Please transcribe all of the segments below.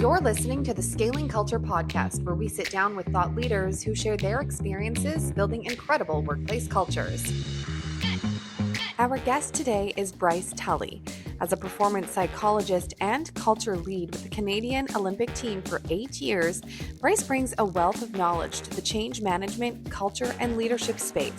You're listening to the Scaling Culture podcast, where we sit down with thought leaders who share their experiences building incredible workplace cultures. Our guest today is Bryce Tully. As a performance psychologist and culture lead with the Canadian Olympic team for 8 years, Bryce brings a wealth of knowledge to the change management, culture, and leadership space.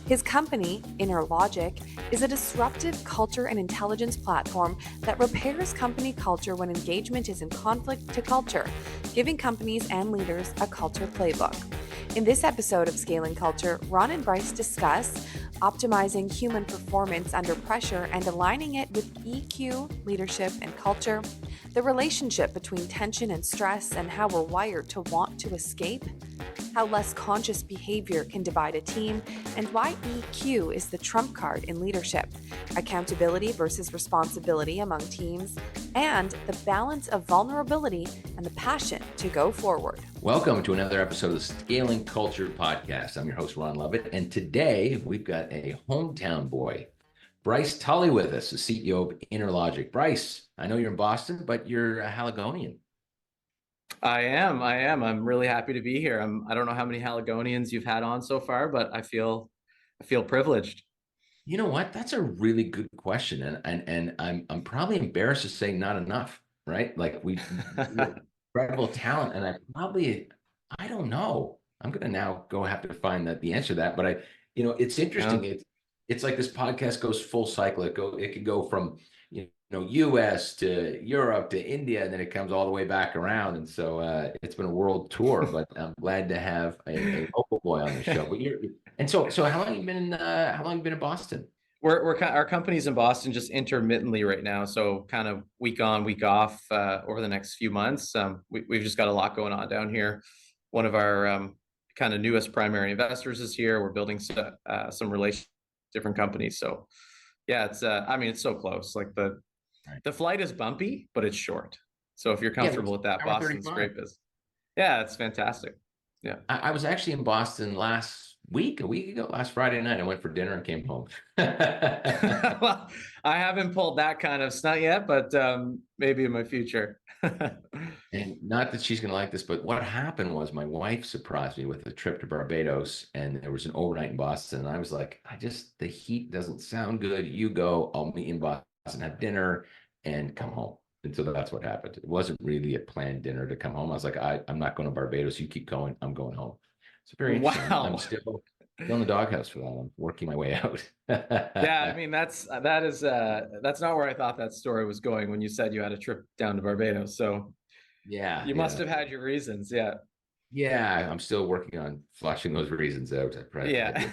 His company, Innerlogic, is a disruptive culture and intelligence platform that repairs company culture when engagement is in conflict to culture, giving companies and leaders a culture playbook. In this episode of Scaling Culture, Ron and Bryce discuss optimizing human performance under pressure and aligning it with EQ, leadership, and culture, the relationship between tension and stress and how we're wired to want to escape, how less conscious behavior can divide a team, and why EQ is the trump card in leadership, accountability versus responsibility among teams, and the balance of vulnerability and the passion to go forward. Welcome to another episode of the Scaling Culture podcast. I'm your host, Ron Lovett, and today we've got a hometown boy, Bryce Tully, with us, the CEO of Innerlogic. Bryce, I know you're in Boston, but you're a Haligonian. I am. I'm really happy to be here. I don't know how many Haligonians you've had on so far, but I feel privileged. You know what? That's a really good question, and I'm probably embarrassed to say not enough, right? Like we incredible talent, and I don't know. I'm gonna now have to find the answer to that. But it's interesting. Yeah. It's like this podcast goes full cycle. It could go from US to Europe to India, and then it comes all the way back around. And so it's been a world tour, but I'm glad to have a local boy on the show. But so how long have you been in Boston? Our company's in Boston just intermittently right now, so kind of week on, week off over the next few months. We've just got a lot going on down here. One of our kind of newest primary investors is here. We're building some relations with different companies. So yeah, it's so close. Like the flight is bumpy, but it's short. So if you're comfortable with that, Boston's great business. Yeah, it's fantastic. Yeah. I was actually in Boston a week ago, last Friday night. I went for dinner and came home. Well, I haven't pulled that kind of stunt yet, but maybe in my future. And not that she's going to like this, but what happened was my wife surprised me with a trip to Barbados, and there was an overnight in Boston. And I was like, the heat doesn't sound good. You go, I'll meet in Boston, have dinner, and come home. And so that's what happened. It wasn't really a planned dinner to come home. I was like, I'm not going to Barbados. You keep going. I'm going home. It's very interesting. Wow. I'm still in the doghouse for that. I'm working my way out. Yeah, I mean, that's not where I thought that story was going when you said you had a trip down to Barbados. So yeah, you must have had your reasons. Yeah. Yeah, I'm still working on fleshing those reasons out. Yeah.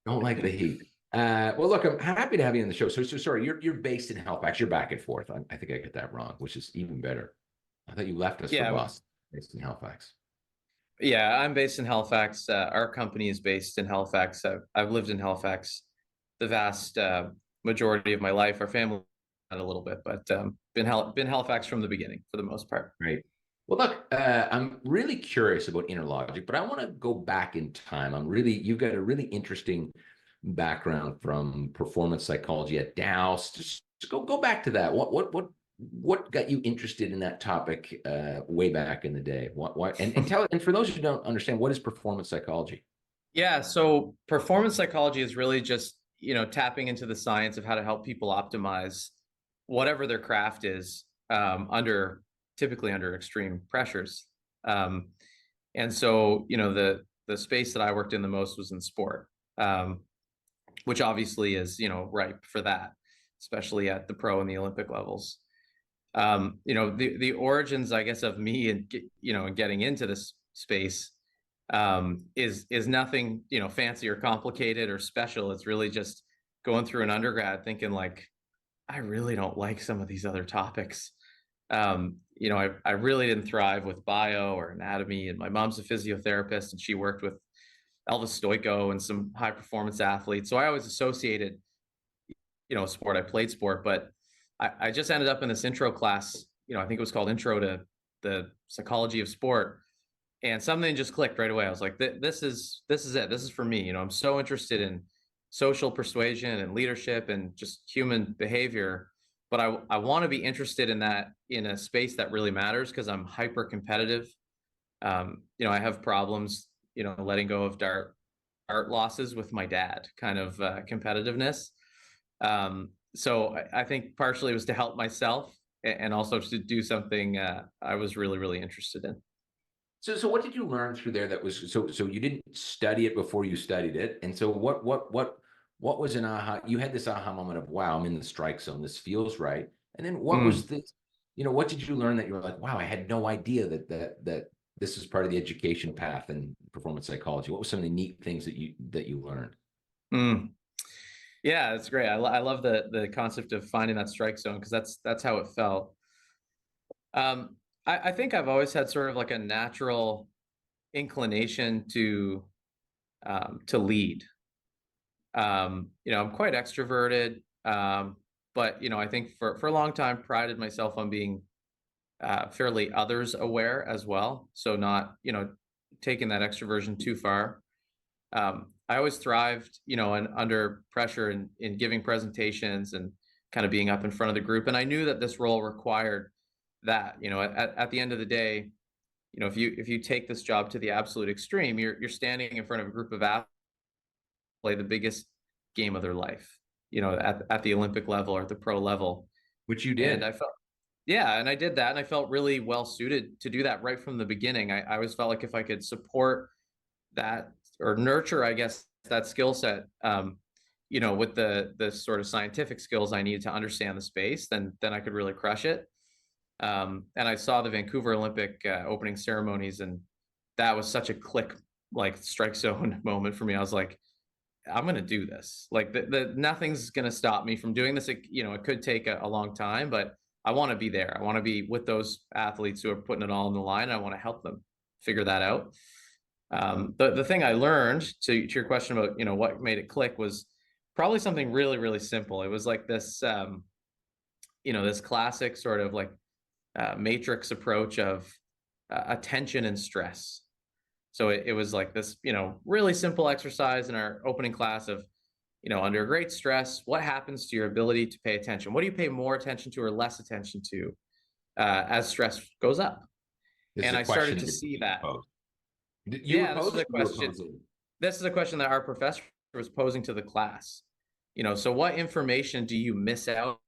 Don't like the heat. Well, look, I'm happy to have you on the show. So sorry, you're based in Halifax. You're back and forth. I think I get that wrong, which is even better. I thought you left us for Boston, based in Halifax. Yeah, I'm based in Halifax. Our company is based in Halifax. I've lived in Halifax the vast majority of my life. Our family a little bit, but been Halifax from the beginning for the most part. Right. Well, look, I'm really curious about Innerlogic, but I want to go back in time. You've got a really interesting background from performance psychology at Dows. Just go back to that. What got you interested in that topic way back in the day? And for those who don't understand, what is performance psychology? Yeah, so performance psychology is really just tapping into the science of how to help people optimize whatever their craft is typically under extreme pressures. And so the space that I worked in the most was in sport, which obviously is ripe for that, especially at the pro and the Olympic levels. The origins, I guess, of me and getting into this space is nothing fancy or complicated or special. It's really just going through an undergrad thinking like, I really don't like some of these other topics. I really didn't thrive with bio or anatomy, and my mom's a physiotherapist and she worked with Elvis Stoico and some high performance athletes. So I always associated sport. I played sport, but I just ended up in this intro class, I think it was called Intro to the Psychology of Sport. And something just clicked right away. I was like, this is it. This is for me. I'm so interested in social persuasion and leadership and just human behavior but I want to be interested in that in a space that really matters because I'm hyper competitive. I have problems, letting go of art losses with my dad, kind of competitiveness. So I think partially it was to help myself and also to do something I was really, really interested in. So what did you learn through there that was so you didn't study it before you studied it? And so what was an aha? You had this aha moment of, wow, I'm in the strike zone. This feels right. And then what was this, what did you learn that you were like, wow, I had no idea that this is part of the education path and performance psychology? What were some of the neat things that you learned? Yeah, it's great. I love the concept of finding that strike zone because that's how it felt. I think I've always had sort of like a natural inclination to lead. I'm quite extroverted, but I think for a long time prided myself on being fairly others aware as well. So not taking that extroversion too far. I always thrived, under pressure in giving presentations and kind of being up in front of the group. And I knew that this role required that. At the end of the day, if you take this job to the absolute extreme, you're standing in front of a group of athletes play the biggest game of their life, at the Olympic level or at the pro level. Which you did. And I did that, and I felt really well suited to do that right from the beginning. I always felt like if I could support that or nurture, I guess, that skill set, with the sort of scientific skills I needed to understand the space, then I could really crush it. And I saw the Vancouver Olympic opening ceremonies, and that was such a click, like strike zone moment for me. I was like, I'm going to do this. Like nothing's going to stop me from doing this. It could take a long time, but I want to be there. I want to be with those athletes who are putting it all on the line. I want to help them figure that out. The thing I learned to your question about, what made it click was probably something really, really simple. It was like this, this classic sort of like matrix approach of attention and stress. So it was like this, really simple exercise in our opening class of, under great stress, what happens to your ability to pay attention? What do you pay more attention to or less attention to as stress goes up? And I started to see that. Yeah, this is a question. This is a question that our professor was posing to the class. So what information do you miss out,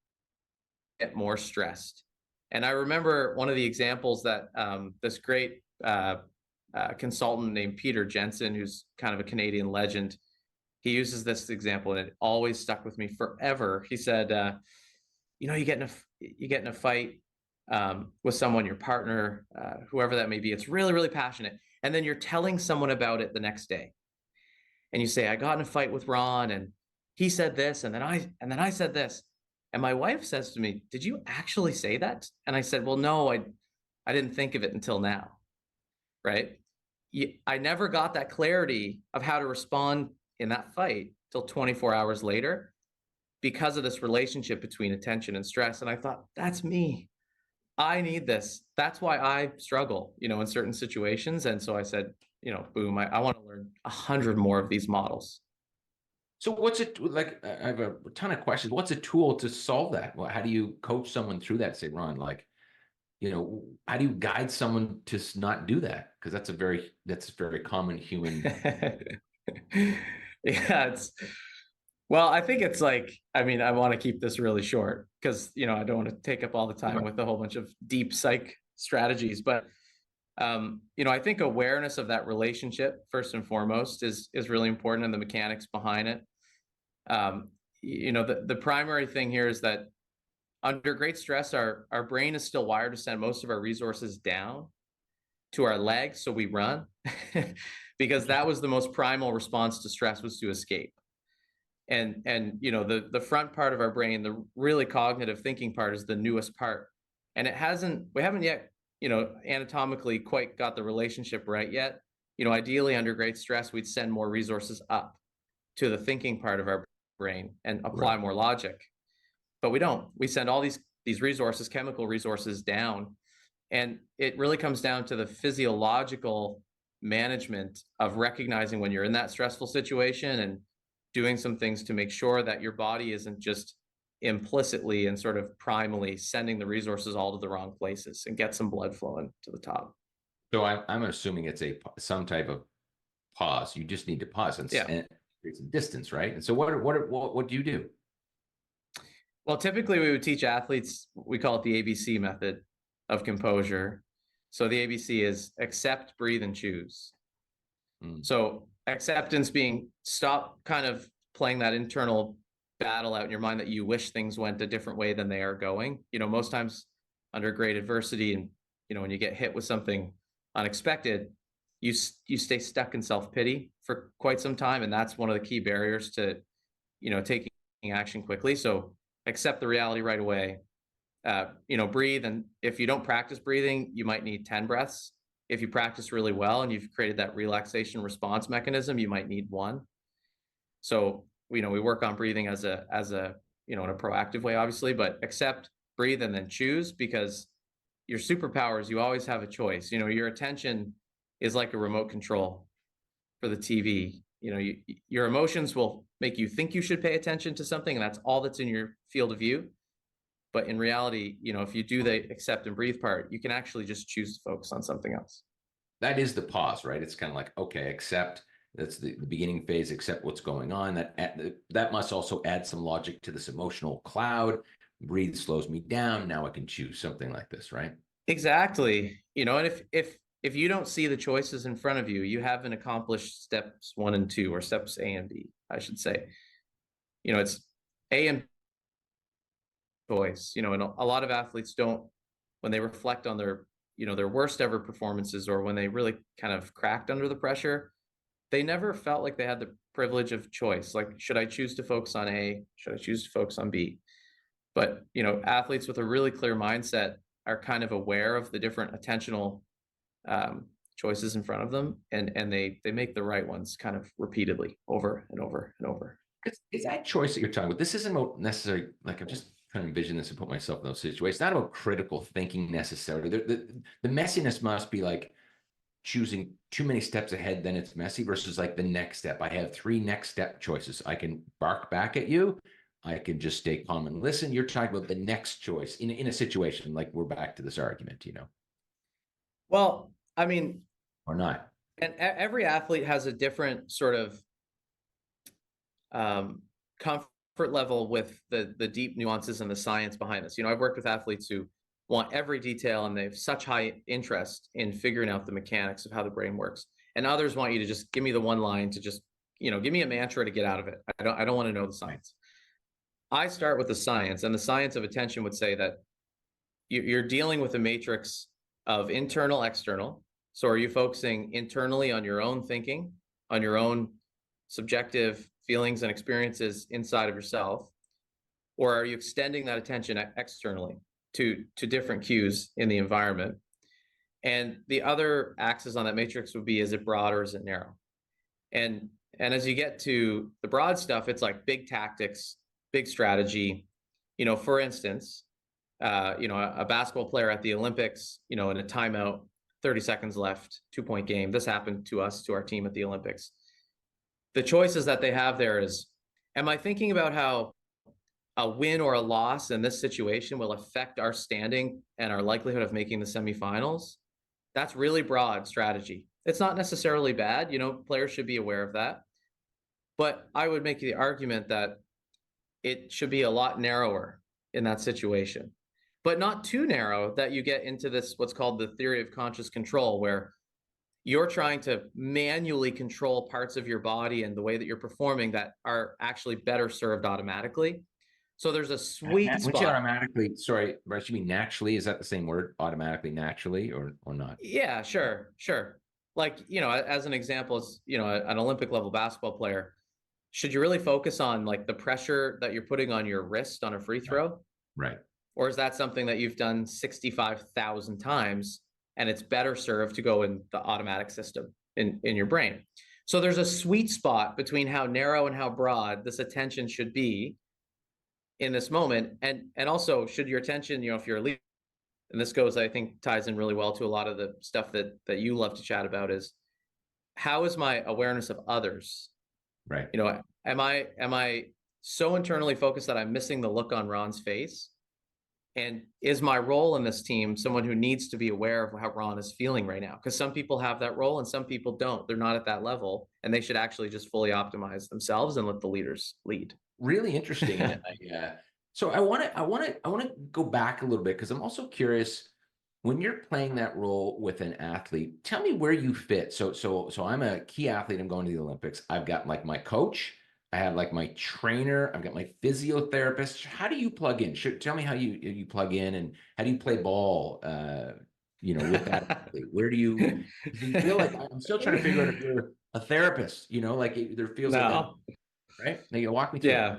get more stressed? And I remember one of the examples that this great consultant named Peter Jensen, who's kind of a Canadian legend, he uses this example, and it always stuck with me forever. He said, you get in a fight with someone, your partner, whoever that may be. It's really, really passionate. And then you're telling someone about it the next day. And you say, I got in a fight with Ron and he said this, and then I said this. And my wife says to me, did you actually say that? And I said, well, no, I didn't think of it until now. Right? I never got that clarity of how to respond in that fight till 24 hours later because of this relationship between attention and stress. And I thought, that's me. I need this. That's why I struggle, in certain situations. And so I said, boom, I want to learn 100 more of these models. So what's it like? I have a ton of questions. What's a tool to solve that? Well, how do you coach someone through that? Say, Ron, like, how do you guide someone to not do that? Because that's a very common human. Yeah, well, I think it's like, I want to keep this really short because, I don't want to take up all the time with a whole bunch of deep psych strategies. But, I think awareness of that relationship, first and foremost, is really important, and the mechanics behind it. The primary thing here is that under great stress, our brain is still wired to send most of our resources down to our legs. So we run because that was the most primal response to stress, was to escape. And the front part of our brain, the really cognitive thinking part, is the newest part. And we haven't yet, anatomically quite got the relationship right yet. Ideally under great stress, we'd send more resources up to the thinking part of our brain and apply more logic. But we don't. We send all these resources, chemical resources, down. And it really comes down to the physiological management of recognizing when you're in that stressful situation and doing some things to make sure that your body isn't just implicitly and sort of primally sending the resources all to the wrong places and get some blood flowing to the top. So I'm assuming it's some type of pause. You just need to pause and create some distance, right? And so what do you do? Well, typically we would teach athletes, we call it the ABC method of composure. So the ABC is accept, breathe, and choose. So acceptance being stop kind of playing that internal battle out in your mind that you wish things went a different way than they are going. Most times under great adversity and, when you get hit with something unexpected, you stay stuck in self-pity for quite some time. And that's one of the key barriers to, taking action quickly. So accept the reality right away, breathe. And if you don't practice breathing, you might need 10 breaths. If you practice really well and you've created that relaxation response mechanism, you might need 1. So, we work on breathing as a, in a proactive way, obviously, but accept, breathe, and then choose, because your superpowers, you always have a choice. Your attention is like a remote control for the TV. Your emotions will make you think you should pay attention to something, and that's all that's in your field of view. But in reality, if you do the accept and breathe part, you can actually just choose to focus on something else. That is the pause, right? It's kind of like, okay, accept. That's the beginning phase, accept what's going on. That must also add some logic to this emotional cloud. Breathe slows me down. Now I can choose something like this, right? Exactly. And if you don't see the choices in front of you, you haven't accomplished steps 1 and 2, or steps A and B, I should say. It's A and choice, and a lot of athletes don't, when they reflect on their, their worst ever performances, or when they really kind of cracked under the pressure, they never felt like they had the privilege of choice. Like, should I choose to focus on A? Should I choose to focus on B? But, athletes with a really clear mindset are kind of aware of the different attentional choices in front of them, and they make the right ones kind of repeatedly over and over and over. Is that choice that you're talking about? This isn't about necessarily, like, I'm just trying to envision this and put myself in those situations. It's not about critical thinking necessarily. The messiness must be like choosing too many steps ahead, then it's messy, versus like the next step. I have 3 next step choices. I can bark back at you. I can just stay calm and listen. You're talking about the next choice in a situation, like we're back to this argument, Well, I mean, or not. And every athlete has a different sort of comfort level with the deep nuances and the science behind this. I've worked with athletes who want every detail, and they have such high interest in figuring out the mechanics of how the brain works. And others want you to just give me the one line to just, give me a mantra to get out of it. I don't want to know the science. I start with the science, and the science of attention would say that you're dealing with a matrix of internal, external. So are you focusing internally on your own thinking, on your own subjective feelings and experiences inside of yourself? Or are you extending that attention externally to different cues in the environment? And the other axis on that matrix would be, is it broad or is it narrow? And as you get to the broad stuff, it's like big tactics, big strategy. For instance, a basketball player at the Olympics, in a timeout, 30 seconds left, 2-point game. This happened to us, to our team at the Olympics. The choices that they have there is, am I thinking about how a win or a loss in this situation will affect our standing and our likelihood of making the semifinals? That's really broad strategy. It's not necessarily bad. Players should be aware of that. But I would make the argument that it should be a lot narrower in that situation, but not too narrow that you get into this, what's called the theory of conscious control, where you're trying to manually control parts of your body and the way that you're performing that are actually better served automatically. So there's a sweet spot. When you automatically, sorry, Bryce, you mean naturally? Is that the same word, automatically, naturally, or not? Yeah, sure. Like, as an example, is, an Olympic level basketball player, should you really focus on like the pressure that you're putting on your wrist on a free throw? Right. Or is that something that you've done 65,000 times and it's better served to go in the automatic system in your brain? So there's a sweet spot between how narrow and how broad this attention should be in this moment. And also, should your attention, if you're a leader, and this goes, I think, ties in really well to a lot of the stuff that you love to chat about, is how is my awareness of others? Right. Am I so internally focused that I'm missing the look on Ron's face? And is my role in this team someone who needs to be aware of how Ron is feeling right now? Because some people have that role and some people don't. They're not at that level, and they should actually just fully optimize themselves and let the leaders lead. Really interesting. And so I want to go back a little bit, because I'm also curious, when you're playing that role with an athlete, tell me where you fit. So I'm a key athlete. I'm going to the Olympics. I've got like my coach. I have like my trainer. I've got my physiotherapist. How do you plug in? Tell me how you plug in, and how do you play ball? With that athlete. Where do you? You feel like I'm still trying to figure out if you're a therapist. Like there feels like that, No. right? Now you walk me through it.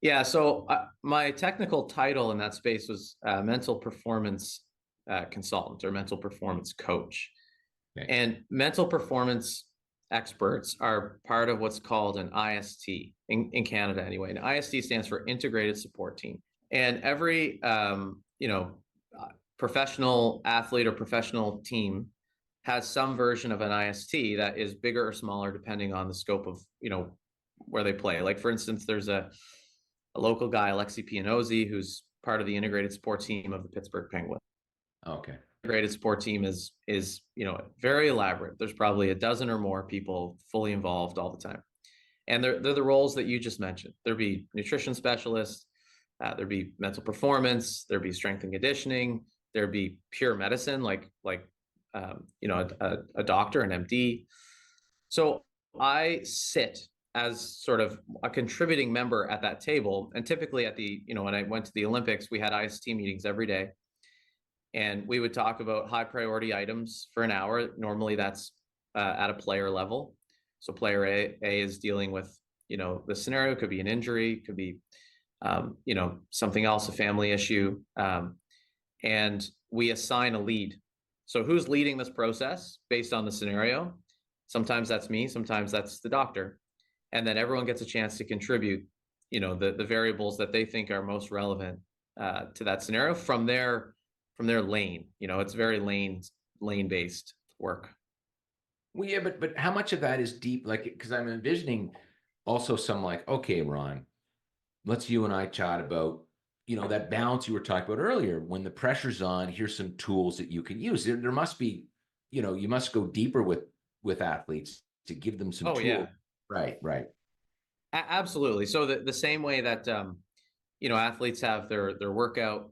Yeah. So my technical title in that space was mental performance consultant or mental performance coach. Okay. And mental performance experts are part of what's called an IST in Canada anyway. And IST stands for Integrated Support Team. And every professional athlete or professional team has some version of an IST that is bigger or smaller depending on the scope of where they play. Like, for instance, there's a local guy, Alexi Pianozzi, who's part of the integrated support team of the Pittsburgh Penguins. Okay. Integrated support team is very elaborate. There's probably a dozen or more people fully involved all the time. And they're the roles that you just mentioned. There'd be nutrition specialists, there'd be mental performance, there'd be strength and conditioning, there'd be pure medicine, like a doctor, an MD. So I sit as sort of a contributing member at that table. And typically at the, when I went to the Olympics, we had IST meetings every day. And we would talk about high priority items for an hour. Normally that's at a player level. So player A is dealing with, the scenario could be an injury, could be, something else, a family issue. And we assign a lead. So who's leading this process based on the scenario? Sometimes that's me, sometimes that's the doctor. And then everyone gets a chance to contribute, the variables that they think are most relevant to that scenario from their lane. It's very lane based work. Well, yeah, but how much of that is deep? Like, because I'm envisioning also some like, okay, Ron, let's you and I chat about, that balance you were talking about earlier. When the pressure's on, here's some tools that you can use. There must be, you must go deeper with athletes to give them some tools. Yeah. Right. Absolutely. So the same way that athletes have their workout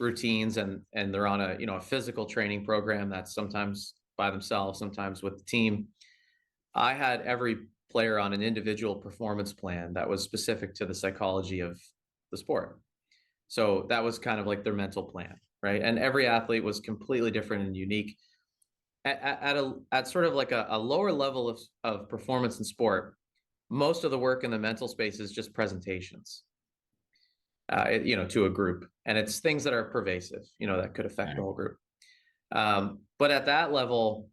routines and they're on a physical training program that's sometimes by themselves, sometimes with the team. I had every player on an individual performance plan that was specific to the psychology of the sport. So that was kind of like their mental plan, right? And every athlete was completely different and unique. At sort of like a lower level of performance in sport, most of the work in the mental space is just presentations, to a group, and it's things that are pervasive, that could affect the whole group. But at that level,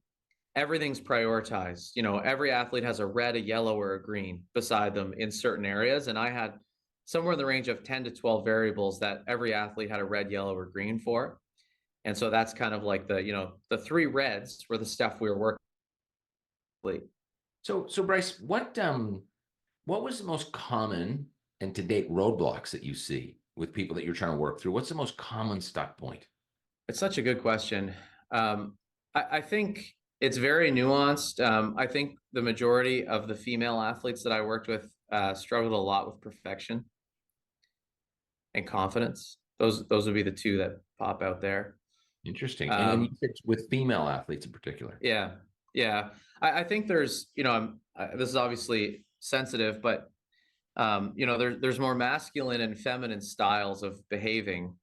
everything's prioritized. Every athlete has a red, a yellow, or a green beside them in certain areas. And I had somewhere in the range of 10 to 12 variables that every athlete had a red, yellow, or green for. And so that's kind of like the three reds were the stuff we were working. So Bryce, what was the most common and to date roadblocks that you see with people that you're trying to work through? What's the most common stuck point? It's such a good question. I think it's very nuanced. I think the majority of the female athletes that I worked with struggled a lot with perfection and confidence. Those would be the two that pop out there. Interesting. And you said with female athletes in particular. Yeah. I think there's, this is obviously sensitive, but there's more masculine and feminine styles of behaving.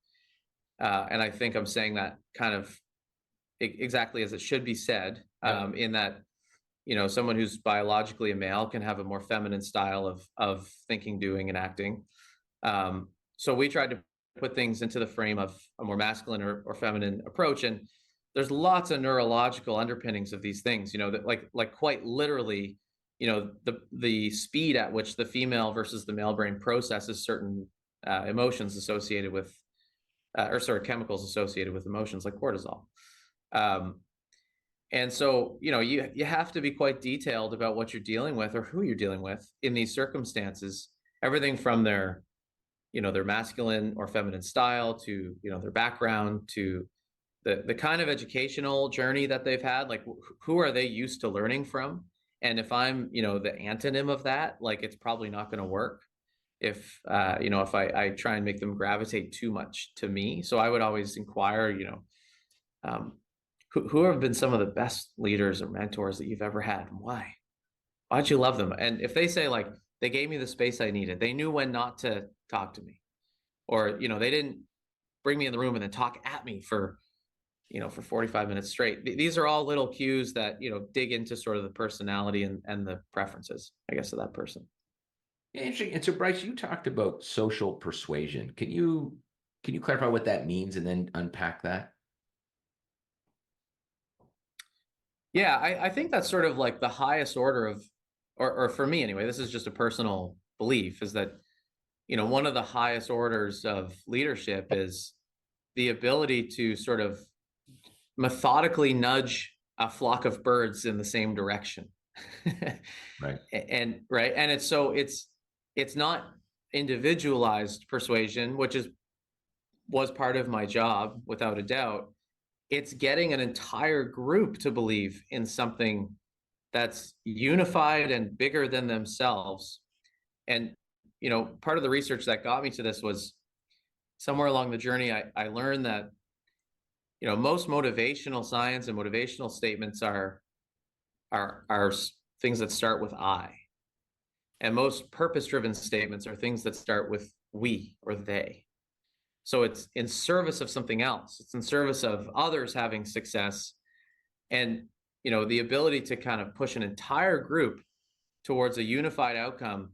And I think I'm saying that kind of exactly as it should be said, in that, someone who's biologically a male can have a more feminine style of thinking, doing, and acting. So we tried to put things into the frame of a more masculine or feminine approach. And there's lots of neurological underpinnings of these things, that like quite literally, the speed at which the female versus the male brain processes certain emotions associated with, chemicals associated with emotions like cortisol. And so, you have to be quite detailed about what you're dealing with or who you're dealing with in these circumstances. Everything from their masculine or feminine style to, their background to the kind of educational journey that they've had. Like, who are they used to learning from? And if I'm, the antonym of that, like, it's probably not going to work if I try and make them gravitate too much to me. So I would always inquire, um, who have been some of the best leaders or mentors that you've ever had, and why? Why'd you love them? And if they say, like, they gave me the space I needed, they knew when not to talk to me, or they didn't bring me in the room and then talk at me for 45 minutes straight. These are all little cues that dig into sort of the personality and the preferences, I guess, of that person. Yeah, interesting. And so, Bryce, you talked about social persuasion. Can you clarify what that means and then unpack that? Yeah, I think that's sort of like the highest order of, or for me anyway, this is just a personal belief, is that, one of the highest orders of leadership is the ability to sort of methodically nudge a flock of birds in the same direction. Right. And right. And it's not individualized persuasion, which was part of my job, without a doubt. It's getting an entire group to believe in something that's unified and bigger than themselves. And, part of the research that got me to this was somewhere along the journey, I learned that, most motivational science and motivational statements are things that start with I. And most purpose-driven statements are things that start with we or they. So it's in service of something else. It's in service of others having success. And, the ability to kind of push an entire group towards a unified outcome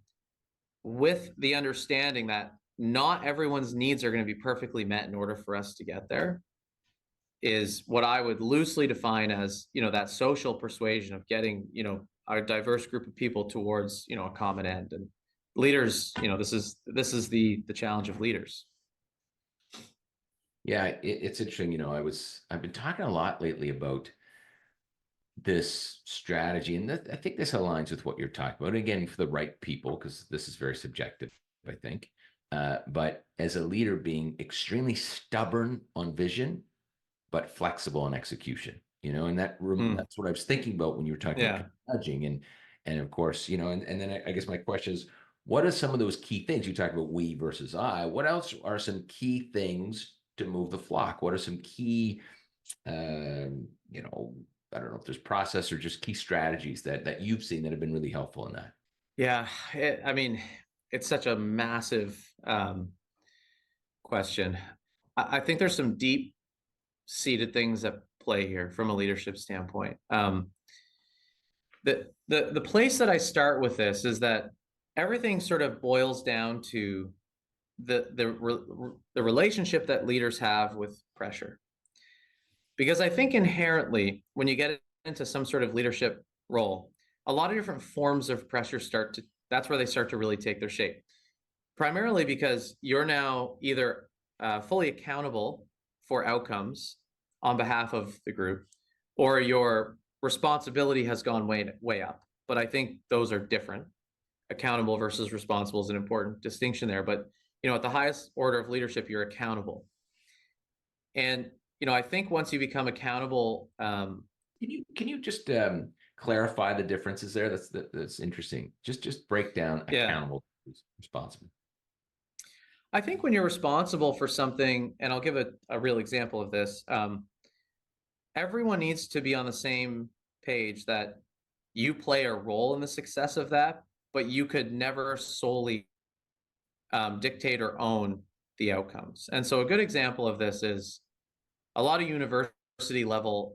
with the understanding that not everyone's needs are going to be perfectly met in order for us to get there, is what I would loosely define as, that social persuasion of getting, a diverse group of people towards, a common end. And leaders, this is the challenge of leaders. Yeah, it's interesting. I've been talking a lot lately about this strategy, and I think this aligns with what you're talking about. Again, for the right people, because this is very subjective, I think. But as a leader, being extremely stubborn on vision, but flexible on execution. And that's what I was thinking about when you were talking about nudging, and of course, and then I guess my question is, what are some of those key things you talked about? We versus I. What else are some key things to move the flock? What are some key, I don't know if there's process or just key strategies that you've seen that have been really helpful in that? Yeah, it's such a massive question. I think there's some deep seated things at play here from a leadership standpoint. The place that I start with this is that everything sort of boils down to the relationship that leaders have with pressure. Because I think inherently, when you get into some sort of leadership role, a lot of different forms of pressure that's where they start to really take their shape. Primarily because you're now either fully accountable for outcomes on behalf of the group, or your responsibility has gone way up. But I think those are different. Accountable versus responsible is an important distinction there. But at the highest order of leadership, you're accountable. And I think once you become accountable, can you just clarify the differences there? That's interesting. Just break down accountable, responsible. I think when you're responsible for something, and I'll give a real example of this, everyone needs to be on the same page that you play a role in the success of that, but you could never solely dictate or own the outcomes. And so a good example of this is a lot of university level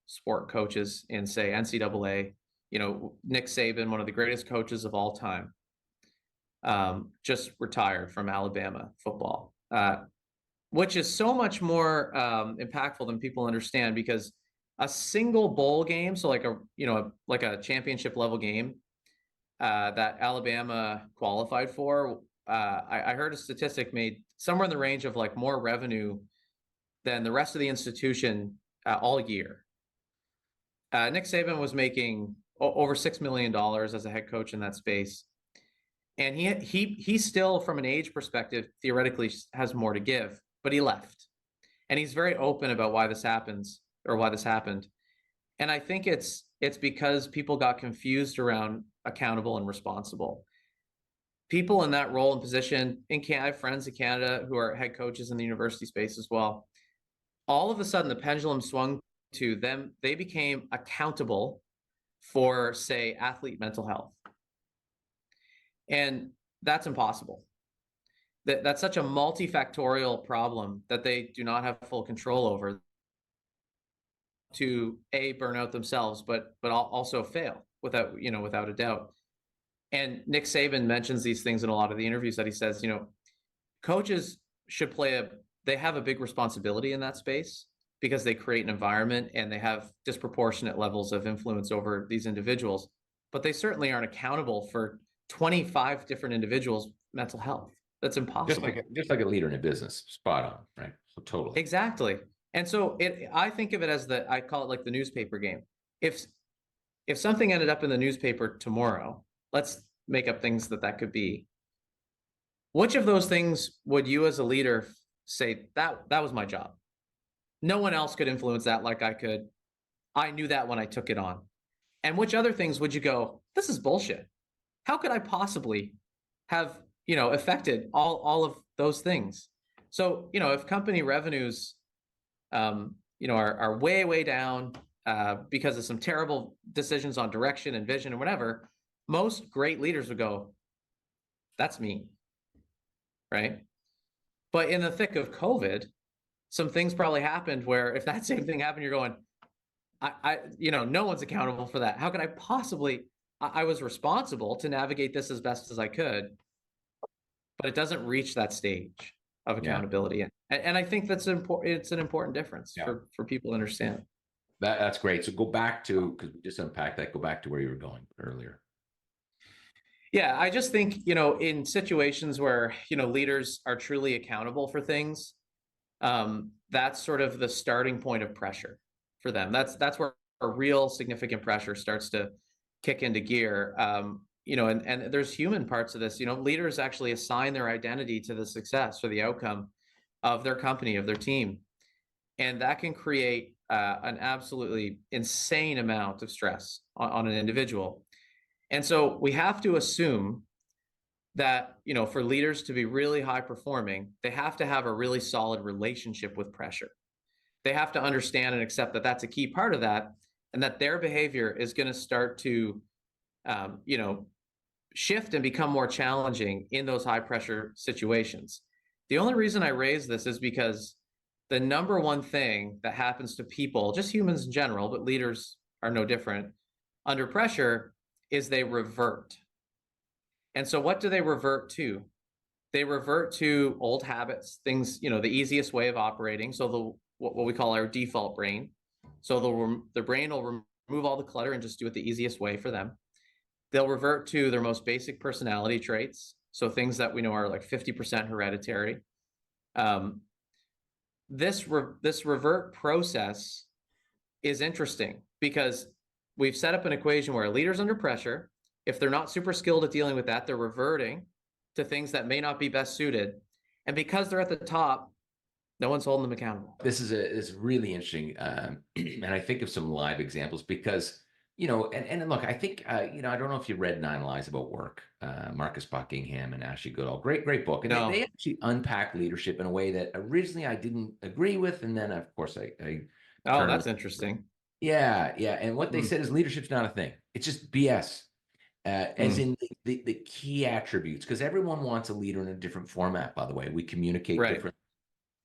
sport coaches in, say, NCAA, Nick Saban, one of the greatest coaches of all time, just retired from Alabama football, which is so much more impactful than people understand, because a single bowl game, so like a championship level game that Alabama qualified for, I heard a statistic made somewhere in the range of like more revenue than the rest of the institution all year. Nick Saban was making over $6 million as a head coach in that space. And he still, from an age perspective, theoretically has more to give, but he left. And he's very open about why this happens, or why this happened. And I think it's because people got confused around accountable and responsible. People in that role and position in Canada, I have friends in Canada who are head coaches in the university space as well. All of a sudden, the pendulum swung to them. They became accountable for, say, athlete mental health. And that's impossible. That's such a multifactorial problem that they do not have full control over, to burn out themselves, but also fail without a doubt. And Nick Saban mentions these things in a lot of the interviews that he says, coaches should they have a big responsibility in that space, because they create an environment and they have disproportionate levels of influence over these individuals, but they certainly aren't accountable for 25 different individuals' mental health. That's impossible. Just like a leader in a business. Spot on, right? So totally. Exactly. And so I think of it as I call it like the newspaper game. If something ended up in the newspaper tomorrow, let's make up things that could be. Which of those things would you as a leader say, that was my job? No one else could influence that like I could. I knew that when I took it on. And which other things would you go, this is bullshit? How could I possibly have, affected all of those things? So, if company revenues, are way down because of some terrible decisions on direction and vision and whatever, most great leaders would go, that's me, right? But in the thick of COVID, some things probably happened where if that same thing happened, you're going, no one's accountable for that. How could I possibly? I was responsible to navigate this as best as I could, but it doesn't reach that stage of accountability. Yeah. And I think that's important. It's an important difference for people to understand. That's great. So go back to, because we just unpacked that, go back to where you were going earlier. Yeah, I just think, in situations where, leaders are truly accountable for things, that's sort of the starting point of pressure for them. That's where a real significant pressure starts to kick into gear. And there's human parts of this. Leaders actually assign their identity to the success or the outcome of their company, of their team. And that can create an absolutely insane amount of stress on an individual. And so we have to assume that, for leaders to be really high performing, they have to have a really solid relationship with pressure. They have to understand and accept that that's a key part of that, and that their behavior is going to start to, shift and become more challenging in those high pressure situations. The only reason I raise this is because the number one thing that happens to people, just humans in general, but leaders are no different, under pressure, is they revert. And so what do they revert to? They revert to old habits, things, the easiest way of operating. So what we call our default brain. So the brain will remove all the clutter and just do it the easiest way for them. They'll revert to their most basic personality traits. So things that we know are like 50% hereditary. This revert process is interesting because we've set up an equation where a leader's under pressure. If they're not super skilled at dealing with that, they're reverting to things that may not be best suited. And because they're at the top, no one's holding them accountable. This is really interesting. And I think of some live examples because, and look, I think, I don't know if you read 9 Lies About Work, Marcus Buckingham and Ashley Goodall, great book. And they actually unpack leadership in a way that originally I didn't agree with. And then of course oh, that's interesting. Yeah. And what they said is leadership's not a thing. It's just BS. As in the key attributes, because everyone wants a leader in a different format, by the way. We communicate different.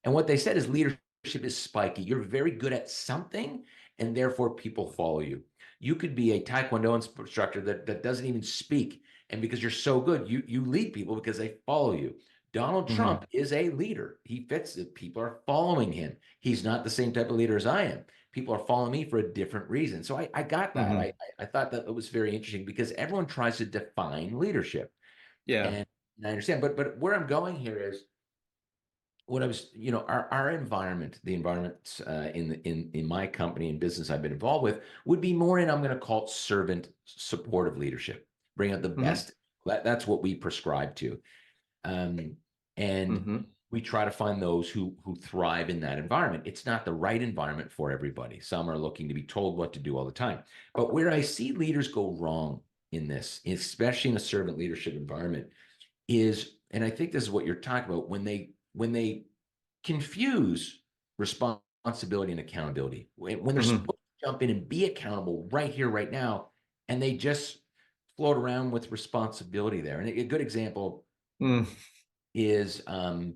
And what they said is leadership is spiky. You're very good at something, and therefore people follow you. You could be a Taekwondo instructor that doesn't even speak. And because you're so good, you lead people because they follow you. Donald Trump is a leader. He fits it. People are following him. He's not the same type of leader as I am. People are following me for a different reason. So I got that. I thought that it was very interesting because everyone tries to define leadership. Yeah. And I understand. But where I'm going here is, what I was, our environment, the environment in my company and business I've been involved with would be more in, I'm going to call it servant supportive leadership, bring out the best. That's what we prescribe to. And we try to find those who thrive in that environment. It's not the right environment for everybody. Some are looking to be told what to do all the time. But where I see leaders go wrong in this, especially in a servant leadership environment, is, and I think this is what you're talking about, when they confuse responsibility and accountability, when they're supposed to jump in and be accountable right here, right now, and they just float around with responsibility there. And a good example is I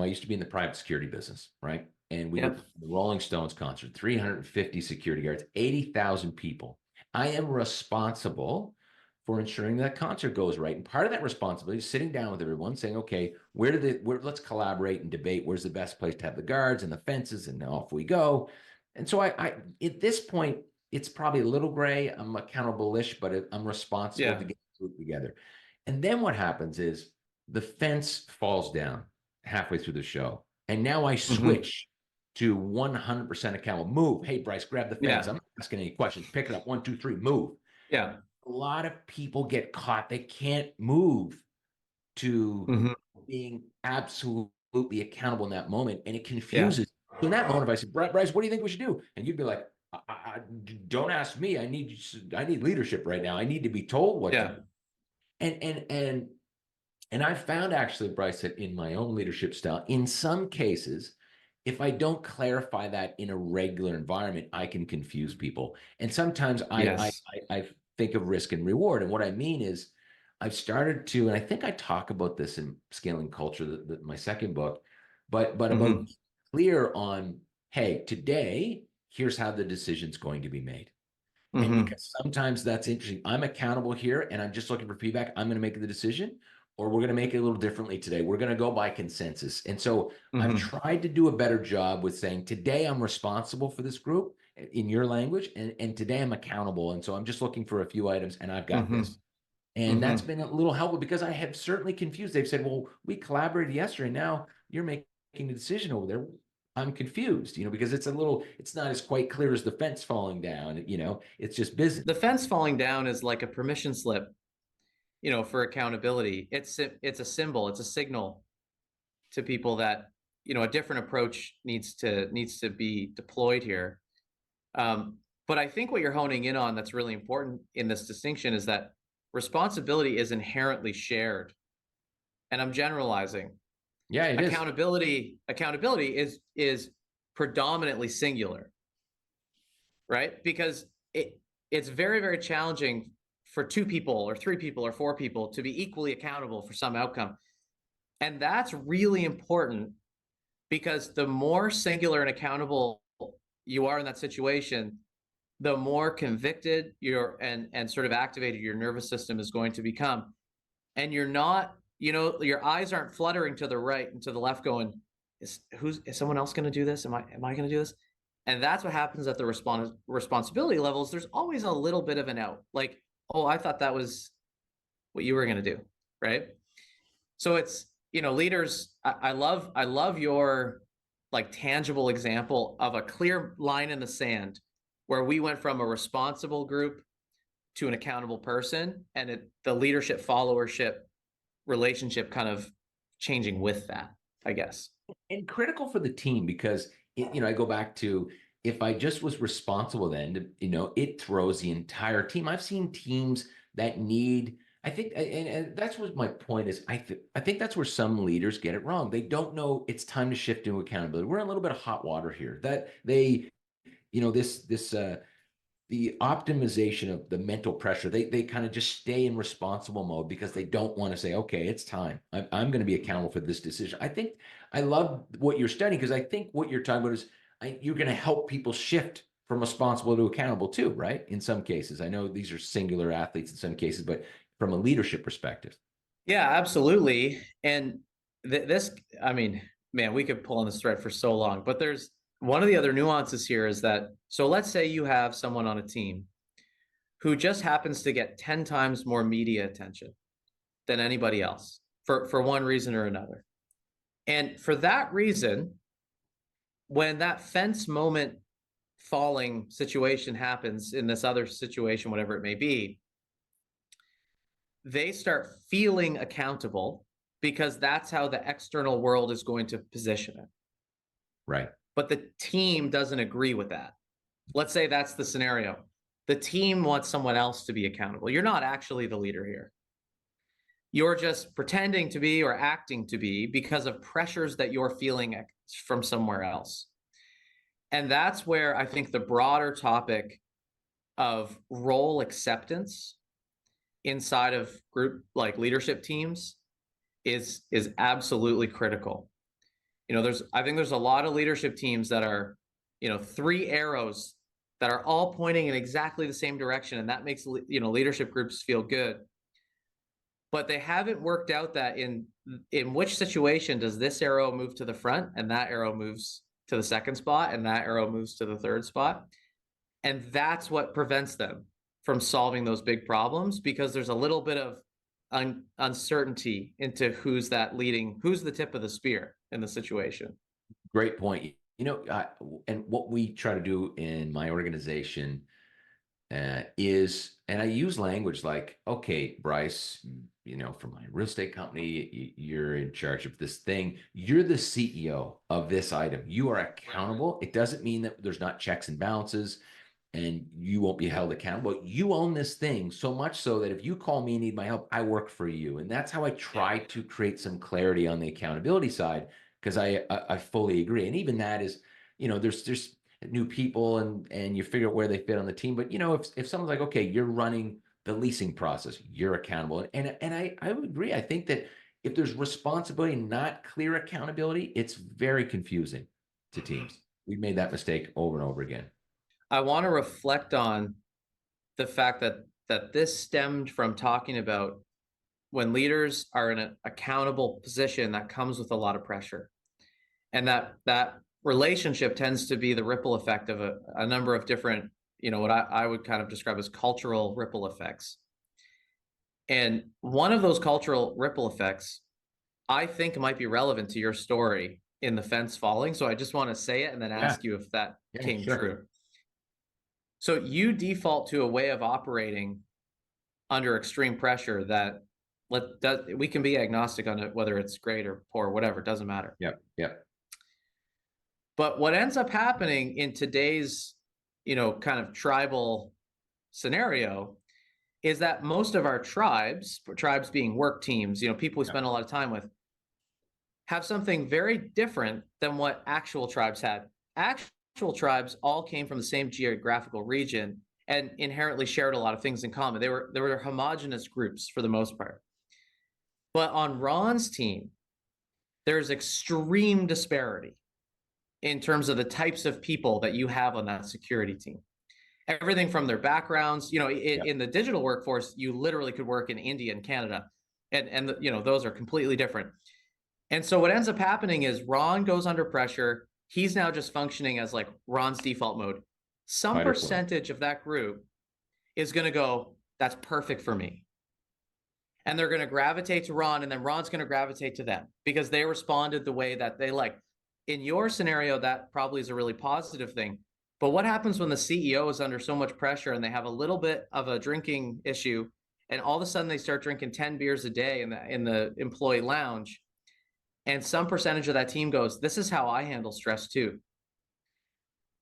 used to be in the private security business, right? And we were the Rolling Stones concert, 350 security guards, 80,000 people. I am responsible for ensuring that concert goes right. And part of that responsibility is sitting down with everyone saying, okay, let's collaborate and debate where's the best place to have the guards and the fences, and off we go. And so I at this point, it's probably a little gray. I'm accountable-ish, but I'm responsible to get the group together. And then what happens is the fence falls down halfway through the show. And now I switch to 100% accountable. Move. Hey, Bryce, grab the fence. I'm not asking any questions. Pick it up. 1, 2, 3, move. Yeah. A lot of people get caught. They can't move to being absolutely accountable in that moment. And it confuses. So in that moment, if I said, Bryce, what do you think we should do? And you'd be like, don't ask me. I need leadership right now. I need to be told what to do. And I've found actually, Bryce, that in my own leadership style, in some cases, if I don't clarify that in a regular environment, I can confuse people. And sometimes I think of risk and reward. And what I mean is I've started to, and I think I talk about this in Scaling Culture, my second book, but about being clear on, hey, today, here's how the decision's going to be made. And because sometimes that's interesting. I'm accountable here and I'm just looking for feedback. I'm going to make the decision, or we're going to make it a little differently today. We're going to go by consensus. And so I've tried to do a better job with saying, today I'm responsible for this group in your language, and today I'm accountable. And so I'm just looking for a few items and I've got this. And that's been a little helpful because I have certainly confused. They've said, well, we collaborated yesterday. Now you're making a decision over there. I'm confused, because it's not as quite clear as the fence falling down, it's just business. The fence falling down is like a permission slip, for accountability. It's a symbol, it's a signal to people that, a different approach needs to be deployed here. But I think what you're honing in on that's really important in this distinction is that responsibility is inherently shared. And I'm generalizing. Yeah, it accountability is predominantly singular, right? Because it's very, very challenging for 2 people or 3 people or 4 people to be equally accountable for some outcome. And that's really important, because the more singular and accountable you are in that situation, the more convicted and sort of activated your nervous system is going to become. And you're not, your eyes aren't fluttering to the right and to the left going, is someone else going to do this? Am I going to do this? And that's what happens at the responsibility levels. There's always a little bit of an out, like, oh, I thought that was what you were going to do. Right. So it's, leaders, I love your like tangible example of a clear line in the sand where we went from a responsible group to an accountable person, and the leadership followership relationship kind of changing with that, I guess. And critical for the team, because I go back to, if I just was responsible then, it throws the entire team. I've seen teams that need, I think, and that's what my point is. I think that's where some leaders get it wrong. They don't know it's time to shift into accountability. We're in a little bit of hot water here. That they, the optimization of the mental pressure, they kind of just stay in responsible mode because they don't want to say, okay, it's time. I'm going to be accountable for this decision. I think I love what you're studying, because I think what you're talking about is you're going to help people shift from responsible to accountable too, right? In some cases, I know these are singular athletes in some cases, but from a leadership perspective. Yeah, absolutely. And this, I mean, man, we could pull on this thread for so long, but there's one of the other nuances here is that, so let's say you have someone on a team who just happens to get 10 times more media attention than anybody else. for one reason or another. And for that reason, when that fence moment falling situation happens in this other situation, whatever it may be, they start feeling accountable because that's how the external world is going to position it. Right. But the team doesn't agree with that. Let's say that's the scenario. The team wants someone else to be accountable. You're not actually the leader here. You're just pretending to be or acting to be because of pressures that you're feeling from somewhere else. And that's where I think the broader topic of role acceptance inside of group like leadership teams is absolutely critical. I think there's a lot of leadership teams that are, three arrows that are all pointing in exactly the same direction, and that makes leadership groups feel good. But they haven't worked out that in which situation does this arrow move to the front, and that arrow moves to the second spot, and that arrow moves to the third spot. And that's what prevents them from solving those big problems, because there's a little bit of uncertainty into who's the tip of the spear in the situation. Great point. And what we try to do in my organization is, and I use language like, okay, Bryce, for my real estate company, you're in charge of this thing. You're the CEO of this item. You are accountable. It doesn't mean that there's not checks and balances and you won't be held accountable. You own this thing so much so that if you call me and need my help, I work for you. And that's how I try to create some clarity on the accountability side, because I fully agree. And even that is, there's new people and you figure out where they fit on the team. But if someone's like, okay, you're running the leasing process, you're accountable. And I would agree. I think that if there's responsibility, not clear accountability, it's very confusing to teams. We've made that mistake over and over again. I want to reflect on the fact that this stemmed from talking about when leaders are in an accountable position, that comes with a lot of pressure. And that relationship tends to be the ripple effect of a number of different, what I would kind of describe as cultural ripple effects. And one of those cultural ripple effects, I think, might be relevant to your story in the fence falling. So I just want to say it and then ask you if that came true. So you default to a way of operating under extreme pressure that we can be agnostic on it, whether it's great or poor, whatever, it doesn't matter. Yep. But what ends up happening in today's, kind of tribal scenario, is that most of our tribes being work teams, people we spend a lot of time with, have something very different than what actual tribes had. Actual tribes all came from the same geographical region and inherently shared a lot of things in common. They were homogenous groups for the most part. But on Ron's team, there's extreme disparity in terms of the types of people that you have on that security team. Everything from their backgrounds, in the digital workforce, you literally could work in India and Canada, and those are completely different. And so what ends up happening is Ron goes under pressure. He's now just functioning as like Ron's default mode. Some percentage of that group is going to go, that's perfect for me. And they're going to gravitate to Ron, and then Ron's going to gravitate to them because they responded the way that they like. In your scenario, that probably is a really positive thing. But what happens when the CEO is under so much pressure and they have a little bit of a drinking issue, and all of a sudden they start drinking 10 beers a day in the employee lounge, and some percentage of that team goes, this is how I handle stress too.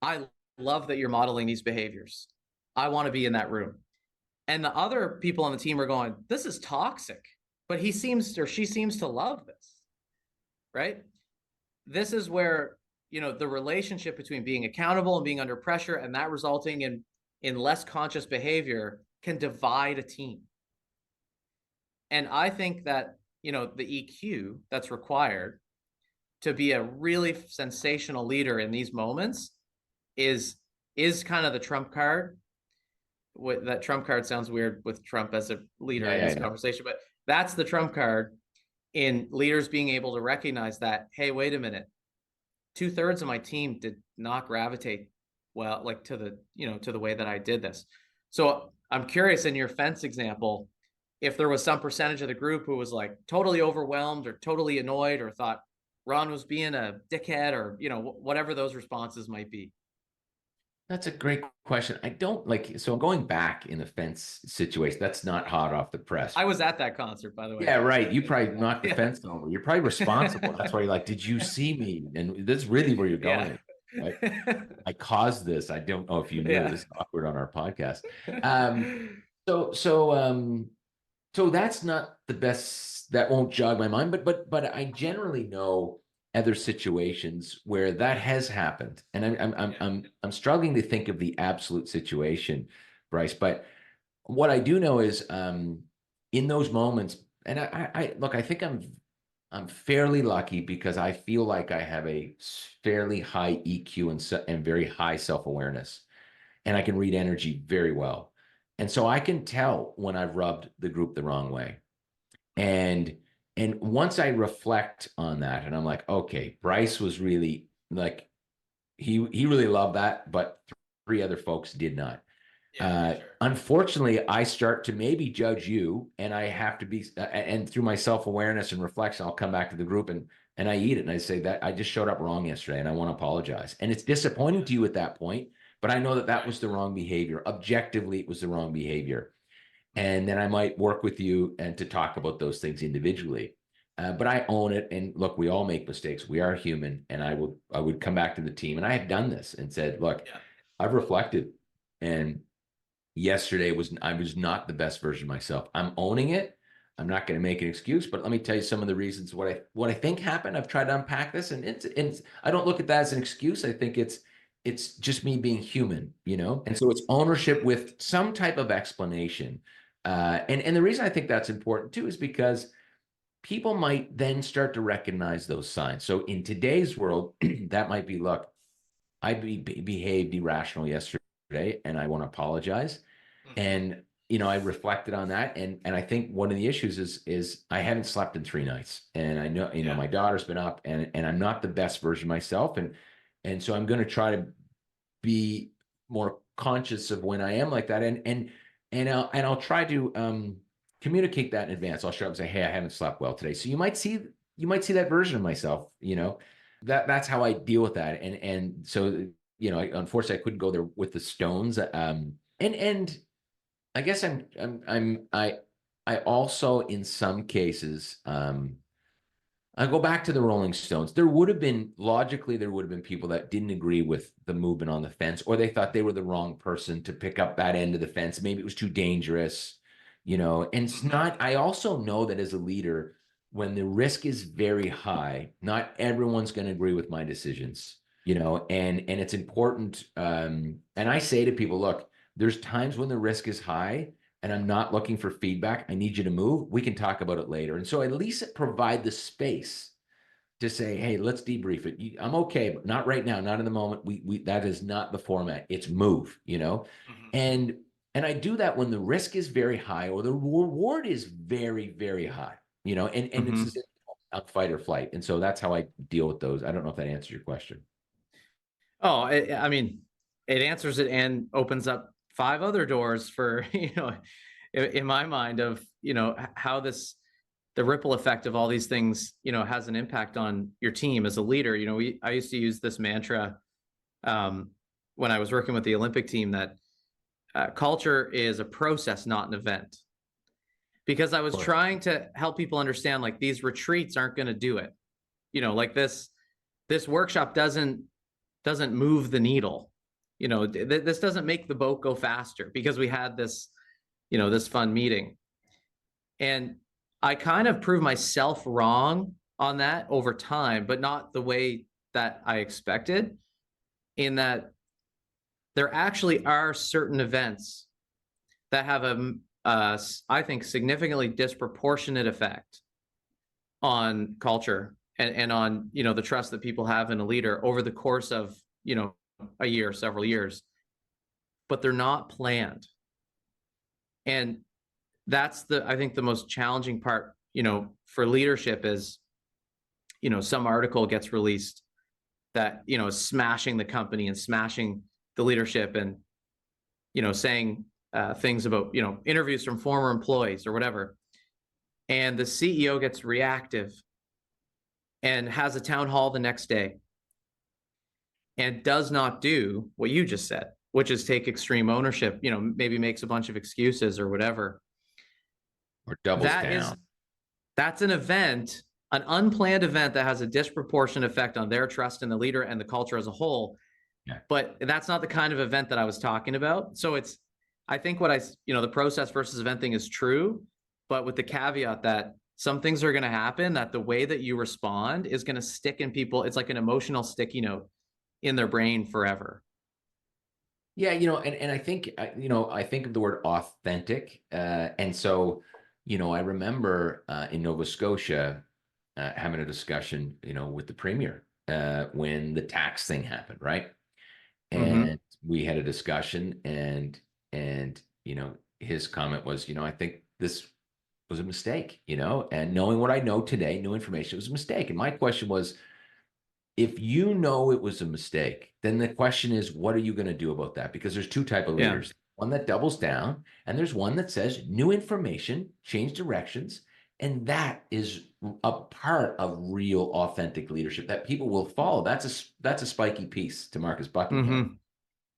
I love that you're modeling these behaviors. I want to be in that room. And the other people on the team are going, this is toxic, but he seems or she seems to love this, right? This is where, the relationship between being accountable and being under pressure and that resulting in less conscious behavior can divide a team. And I think that, the EQ that's required to be a really sensational leader in these moments is kind of the trump card. That trump card sounds weird with Trump as a leader in this conversation, but that's the trump card in leaders being able to recognize that, hey, wait a minute, 2/3 of my team did not gravitate well, like to the way that I did this. So I'm curious, in your fence example, if there was some percentage of the group who was like totally overwhelmed or totally annoyed or thought Ron was being a dickhead or, whatever those responses might be. That's a great question. I don't like, so going back in the fence situation, that's not hot off the press. I was at that concert, by the way. Yeah, right. You probably knocked the Yeah. fence over. You're probably responsible. That's why you're like, did you see me? And this is really where you're going. Right? I caused this. I don't know if you knew. Yeah. This is awkward on our podcast. So that's not the best. That won't jog my mind. But I generally know other situations where that has happened, and I'm struggling to think of the absolute situation, Bryce. But what I do know is in those moments, and I look, I think I'm fairly lucky because I feel like I have a fairly high EQ and very high self-awareness, and I can read energy very well. And so I can tell when I've rubbed the group the wrong way. And once I reflect on that, and I'm like, okay, Bryce was really like, he really loved that, but three other folks did not. Sure. Unfortunately, I start to maybe judge you, and I have to be, and through my self-awareness and reflection, I'll come back to the group and I eat it, and I say that I just showed up wrong yesterday, and I want to apologize. And it's disappointing to you at that point, but I know that that was the wrong behavior. Objectively, it was the wrong behavior. And then I might work with you and to talk about those things individually. But I own it. And look, we all make mistakes. We are human. And I would come back to the team, and I have done this and said, look, I've reflected, and yesterday I was not the best version of myself. I'm owning it. I'm not going to make an excuse, but let me tell you some of the reasons what I think happened. I've tried to unpack this, and I don't look at that as an excuse. I think it's just me being human, and so it's ownership with some type of explanation. And the reason I think that's important too is because people might then start to recognize those signs. So in today's world, that might be, look, I behaved irrational yesterday, and I want to apologize. And I reflected on that, and I think one of the issues is I haven't slept in 3 nights, and I know my daughter's been up, and I'm not the best version of myself, and so I'm going to try to be more conscious of when I am like that, and I'll try to communicate that in advance. I'll show up and say, hey, I haven't slept well today, so you might see that version of myself. That's how I deal with that, and so unfortunately I couldn't go there with the stones, and I guess I also, in some cases, I go back to the Rolling Stones. There would have been people that didn't agree with the movement on the fence, or they thought they were the wrong person to pick up that end of the fence. Maybe it was too dangerous, and it's not. I also know that as a leader, when the risk is very high, not everyone's going to agree with my decisions, and it's important. And I say to people, look, there's times when the risk is high and I'm not looking for feedback. I need you to move. We can talk about it later. And so at least provide the space to say, hey, let's debrief it. I'm okay, but not right now, not in the moment. That is not the format. It's move, and I do that when the risk is very high or the reward is very, very high, and it's a fight or flight. And so that's how I deal with those. I don't know if that answers your question. Oh, I mean, it answers it and opens up 5 other doors for, in my mind, of, how the ripple effect of all these things, has an impact on your team as a leader. I used to use this mantra when I was working with the Olympic team, that culture is a process, not an event. Because I was trying to help people understand, like, these retreats aren't going to do it. Like this workshop doesn't move the needle. This doesn't make the boat go faster because we had this, this fun meeting. And I kind of proved myself wrong on that over time, but not the way that I expected, in that there actually are certain events that have I think, significantly disproportionate effect on culture and on, the trust that people have in a leader over the course of, a year, several years, but they're not planned. And that's I think the most challenging part, for leadership is, some article gets released that, is smashing the company and smashing the leadership and, saying things about, interviews from former employees or whatever. And the CEO gets reactive and has a town hall the next day and does not do what you just said, which is take extreme ownership, maybe makes a bunch of excuses or whatever. Or doubles down. That's an event, an unplanned event that has a disproportionate effect on their trust in the leader and the culture as a whole. Yeah. But that's not the kind of event that I was talking about. So I think the process versus event thing is true, but with the caveat that some things are going to happen that the way that you respond is going to stick in people. It's like an emotional sticky note in their brain forever. Yeah, and I think, I think of the word authentic. And so, I remember in Nova Scotia having a discussion, with the premier when the tax thing happened, right? And we had a discussion and his comment was, I think this was a mistake, and knowing what I know today, new information, it was a mistake. And my question was, if you know it was a mistake, then the question is, what are you going to do about that? Because there's two types of leaders. Yeah. One that doubles down, and there's one that says new information, change directions. And that is a part of real authentic leadership that people will follow. That's a spiky piece to Marcus Buckingham.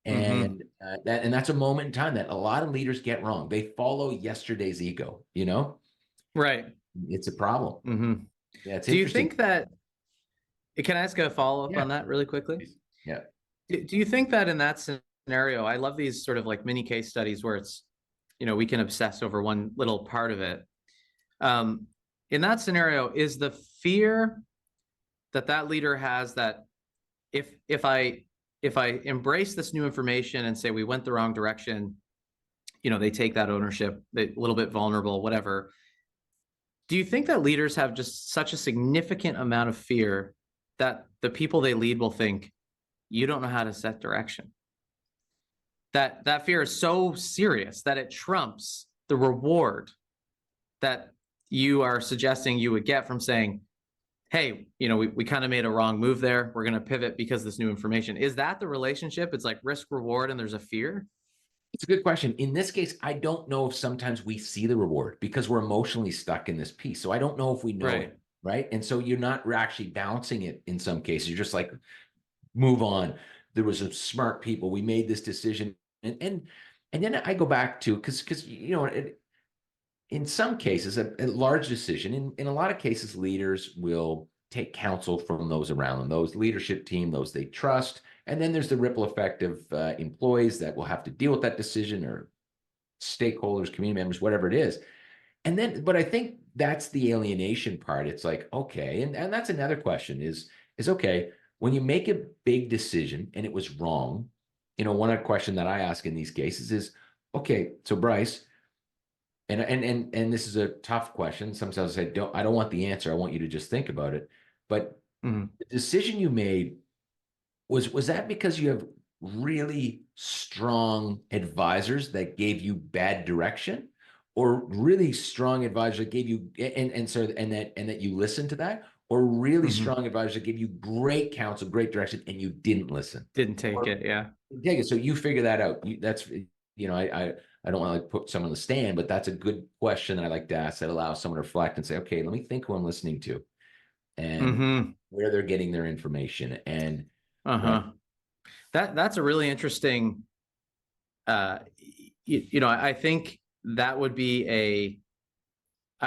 And that's a moment in time that a lot of leaders get wrong. They follow yesterday's ego, Right. It's a problem. Yeah. It's Do you think that, can I ask a follow-up on that really quickly? Yeah. Do you think that in that scenario, I love these sort of like mini case studies where it's, we can obsess over one little part of it. In that scenario, is the fear that leader has that if I embrace this new information and say we went the wrong direction, they take that ownership, they're a little bit vulnerable, whatever. Do you think that leaders have just such a significant amount of fear that the people they lead will think, you don't know how to set direction? That fear is so serious that it trumps the reward that you are suggesting you would get from saying, hey, we kind of made a wrong move there. We're going to pivot because of this new information. Is that the relationship? It's like risk reward and there's a fear? It's a good question. In this case, I don't know if sometimes we see the reward because we're emotionally stuck in this piece. So I don't know if we know it, right? And so you're not actually balancing it in some cases. You're just like, move on. There was some smart people. We made this decision. And then I go back to, because in some cases, a large decision, in a lot of cases, leaders will take counsel from those around them, those leadership team, those they trust. And then there's the ripple effect of employees that will have to deal with that decision, or stakeholders, community members, whatever it is. And then, but I think that's the alienation part. It's like, okay, and that's another question is okay, when you make a big decision and it was wrong, one question that I ask in these cases is, okay, so Bryce, and this is a tough question. Sometimes I don't want the answer. I want you to just think about it. But the decision you made, was that because you have really strong advisors that gave you bad direction, or really strong advisors that gave you and that you listened to that, or really strong advisors that gave you great counsel, great direction, and you didn't listen, didn't take it? Yeah. Take it. So you figure that out. That's, I don't want to put someone on the stand, but that's a good question that I like to ask that allows someone to reflect and say, okay, let me think who I'm listening to and where they're getting their information. And that's a really interesting, I think that would be a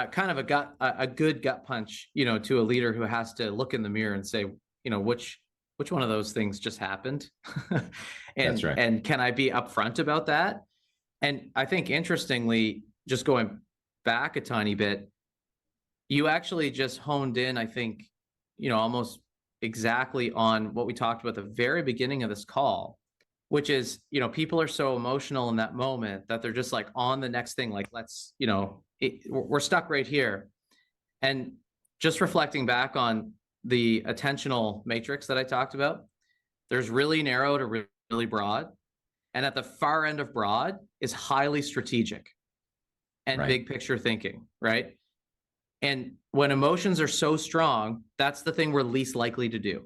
kind of a good gut punch, to a leader who has to look in the mirror and say, which one of those things just happened? That's right. And can I be upfront about that? And I think, interestingly, just going back a tiny bit, you actually just honed in, I think, almost exactly on what we talked about at the very beginning of this call, which is, people are so emotional in that moment that they're just like on the next thing, like, let's, we're stuck right here. And just reflecting back on the attentional matrix that I talked about, there's really narrow to really broad. And at the far end of broad is highly strategic and big picture thinking, right? And when emotions are so strong, that's the thing we're least likely to do.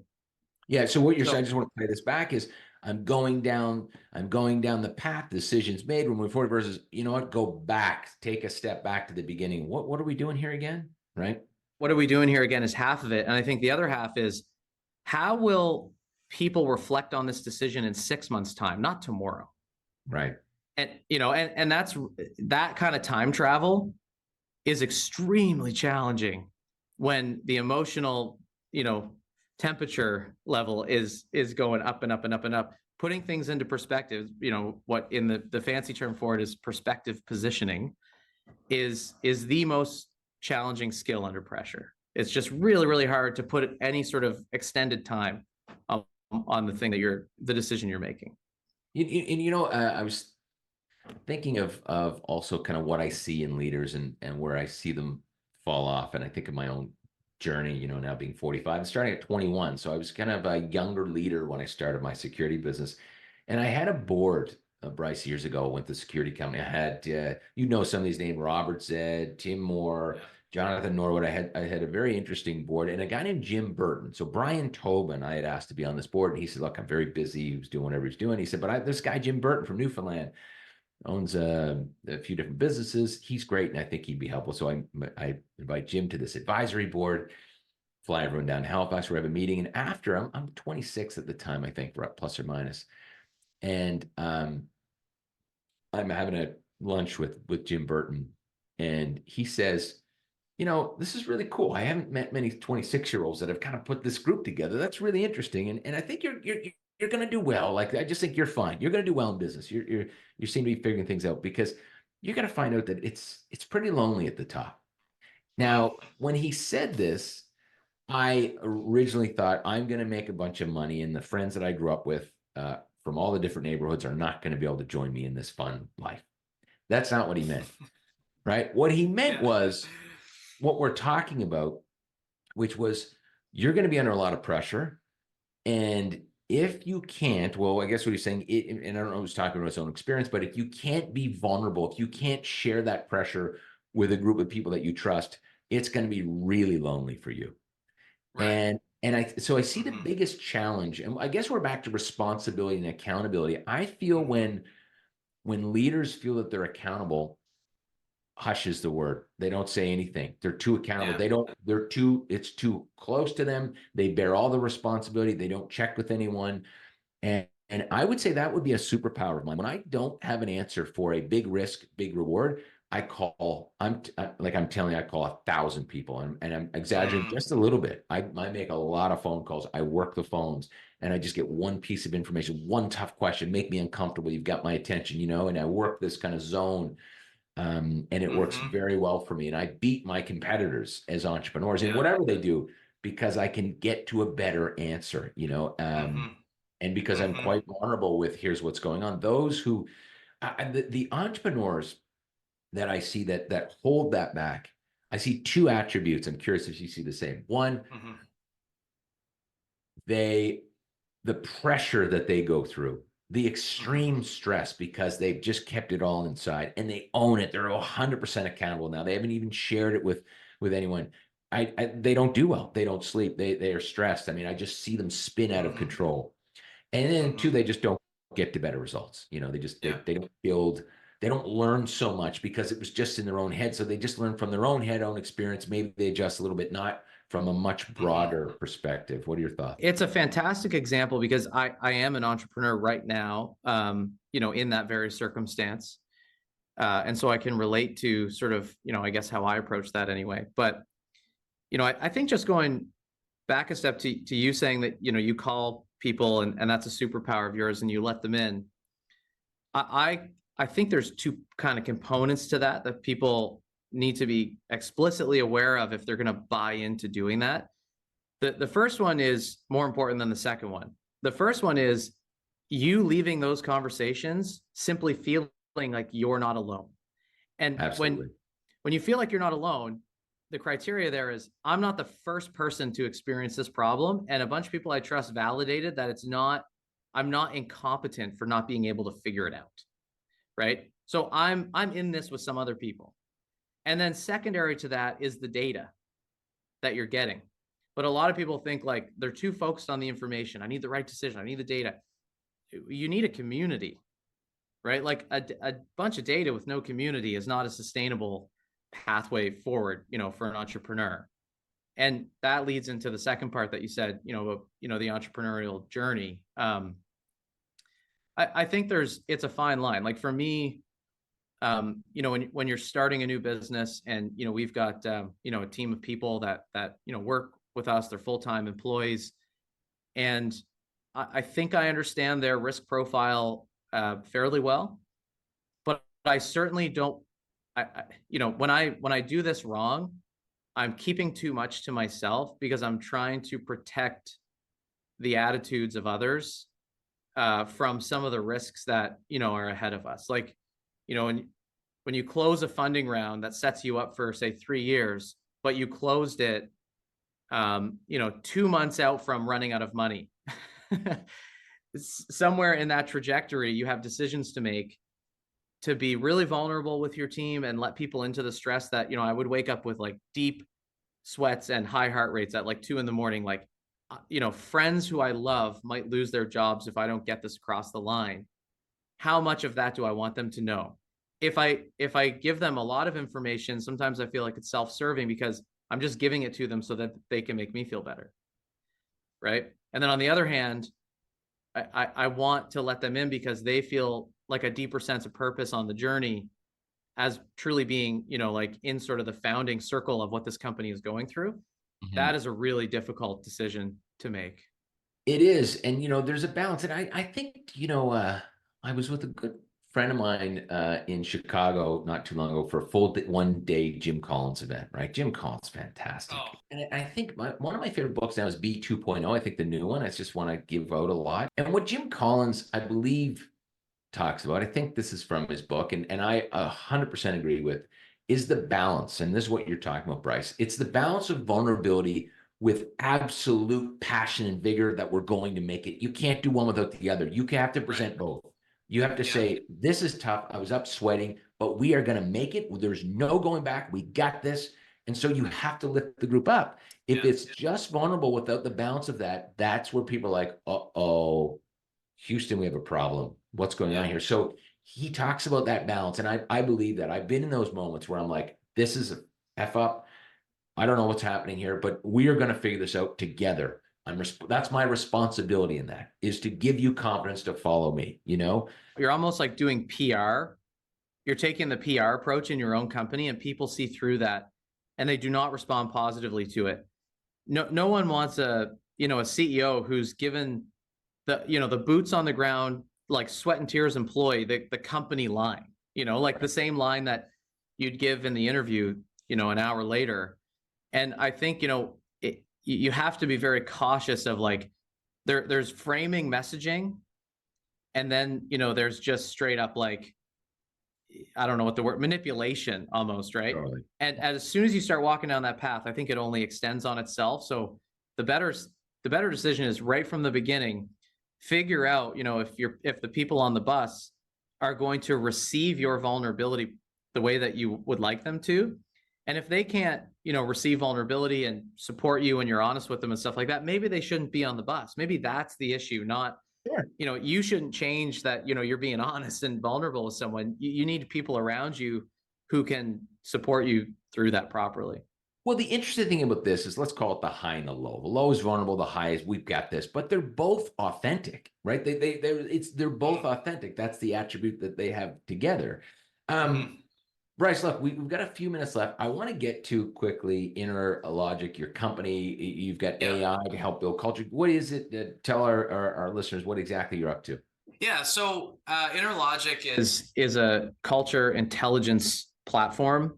Yeah. So what you're saying, I just want to play this back, is I'm going down the path, decisions made, we're moving forward versus, you know what, go back, take a step back to the beginning. What are we doing here again? Right? What are we doing here again is half of it. And I think the other half is, how will people reflect on this decision in 6 months' time, not tomorrow? Right. And, and that's, that kind of time travel is extremely challenging when the emotional, temperature level is going up and up and up and up. Putting things into perspective, what in the fancy term for it is perspective positioning, is the most challenging skill under pressure. It's just really, really hard to put any sort of extended time on the thing that the decision you're making. I was thinking of also kind of what I see in leaders and where I see them fall off. And I think of my own journey, now being 45 and starting at 21. So I was kind of a younger leader when I started my security business. And I had a board, Bryce, years ago with the security company. I had, some of these names, Robert Zed, Tim Moore, Jonathan Norwood. I had a very interesting board, and a guy named Jim Burton. So Brian Tobin, I had asked to be on this board, and he said, look, I'm very busy. He was doing whatever he's doing. He said, but this guy, Jim Burton from Newfoundland, owns a few different businesses. He's great, and I think he'd be helpful. So I invite Jim to this advisory board, fly everyone down to Halifax. We have a meeting, and after, I'm 26 at the time, I think, plus or minus, and I'm having a lunch with Jim Burton, and he says, this is really cool. I haven't met many 26-year-olds that have kind of put this group together. That's really interesting, and I think you're going to do well. Like, I just think you're fine. You're going to do well in business. You seem to be figuring things out, because you're going to find out that it's pretty lonely at the top. Now, when he said this, I originally thought, I'm going to make a bunch of money, and the friends that I grew up with from all the different neighborhoods are not going to be able to join me in this fun life. That's not what he meant, right? What he meant was what we're talking about, which was, you're going to be under a lot of pressure, and if you can't, well, I guess what he's saying, and I don't know who's talking about his own experience, but if you can't be vulnerable, if you can't share that pressure with a group of people that you trust, it's going to be really lonely for you. Right. So I see the biggest challenge, and I guess we're back to responsibility and accountability. I feel when leaders feel that they're accountable, hush is the word. They don't say anything. They're too accountable. Yeah. It's too close to them. They bear all the responsibility. They don't check with anyone. And I would say that would be a superpower of mine. When I don't have an answer for a big risk, big reward, I call, I'm telling you, I call 1,000 people, and I'm exaggerating just a little bit. I make a lot of phone calls. I work the phones, and I just get one piece of information, one tough question, make me uncomfortable. You've got my attention, and I work this kind of zone. And it works very well for me. And I beat my competitors as entrepreneurs in whatever they do, because I can get to a better answer, and because I'm quite vulnerable with, here's what's going on. Those who, the entrepreneurs that I see that hold that back, I see two attributes. I'm curious if you see the same. One, the pressure that they go through, the extreme stress, because they've just kept it all inside, and they own it. They're 100% accountable now. They haven't even shared it with anyone. They don't do well. They don't sleep. They are stressed. I mean, I just see them spin out of control. And then two, they just don't get to better results. They don't build, they don't learn so much, because it was just in their own head. So they just learn from their own head, own experience. Maybe they adjust a little bit, not from a much broader perspective. What are your thoughts? It's a fantastic example, because I am an entrepreneur right now, in that very circumstance. And so I can relate to sort of, I guess how I approach that anyway. But, I think just going back a step to you saying that, you call people and that's a superpower of yours and you let them in. I think there's two kind of components to that people need to be explicitly aware of if they're going to buy into doing that. The first one is more important than the second one. The first one is you leaving those conversations simply feeling like you're not alone. And Absolutely. when you feel like you're not alone, the criteria there is, I'm not the first person to experience this problem. And a bunch of people I trust validated that I'm not incompetent for not being able to figure it out. Right. So I'm in this with some other people. And then secondary to that is the data that you're getting. But a lot of people think like they're too focused on the information. I need the right decision. I need the data. you need a community, right? Like a bunch of data with no community is not a sustainable pathway forward, for an entrepreneur. And that leads into the second part that you said, the entrepreneurial journey. I think it's a fine line. Like for me, when you're starting a new business, and we've got a team of people that work with us, they're full-time employees, and I think I understand their risk profile fairly well, but I certainly don't. When I do this wrong, I'm keeping too much to myself because I'm trying to protect the attitudes of others from some of the risks that are ahead of us. Like, when you close a funding round that sets you up for, say, 3 years, but you closed it 2 months out from running out of money. Somewhere in that trajectory, you have decisions to make, to be really vulnerable with your team and let people into the stress that, I would wake up with like deep sweats and high heart rates at like 2 a.m. Like, friends who I love might lose their jobs if I don't get this across the line. How much of that do I want them to know? If I give them a lot of information, sometimes I feel like it's self-serving because I'm just giving it to them so that they can make me feel better. Right. And then on the other hand, I want to let them in because they feel like a deeper sense of purpose on the journey as truly being, like in sort of the founding circle of what this company is going through. Mm-hmm. That is a really difficult decision to make. It is. And, there's a balance. And I think, I was with a good friend of mine in Chicago not too long ago for a full one-day Jim Collins event, right? Jim Collins, fantastic. Oh. And I think one of my favorite books now is B 2.0. I think the new one, I just want to give out a lot. And what Jim Collins, I believe, talks about, I think this is from his book, and I 100% agree with, is the balance. And this is what you're talking about, Bryce. It's the balance of vulnerability with absolute passion and vigor that we're going to make it. You can't do one without the other. You have to present both. You have to say, this is tough. I was up sweating, but we are going to make it. There's no going back. We got this. And so you have to lift the group up. If it's just vulnerable without the balance of that, that's where people are like, uh-oh, Houston, we have a problem. What's going on here? So he talks about that balance. And I believe that. I've been in those moments where I'm like, this is a F up. I don't know what's happening here, but we are going to figure this out together. That's my responsibility in that, is to give you confidence to follow me, You're almost like doing PR. You're taking the PR approach in your own company, and people see through that and they do not respond positively to it. No one wants a CEO who's given the boots on the ground, like sweat and tears employee, the company line, like the same line that you'd give in the interview, an hour later. And I think, you have to be very cautious of like, there's framing messaging. And then, there's just straight up like, I don't know what the word, manipulation almost, right? Totally. And as soon as you start walking down that path, I think it only extends on itself. So the better decision is right from the beginning, figure out, if the people on the bus are going to receive your vulnerability the way that you would like them to. And if they can't, receive vulnerability and support you and you're honest with them and stuff like that, maybe they shouldn't be on the bus. Maybe that's the issue, not, sure. You shouldn't change that, you're being honest and vulnerable with someone. You need people around you who can support you through that properly. Well, the interesting thing about this is, let's call it the high and the low. The low is vulnerable, the high is we've got this, but they're both authentic, right? They're both authentic. That's the attribute that they have together. Bryce, look, we've got a few minutes left. I want to get to quickly Innerlogic, your company. You've got AI to help build culture. What is it? Tell our listeners what exactly you're up to. Yeah, so Innerlogic is a culture intelligence platform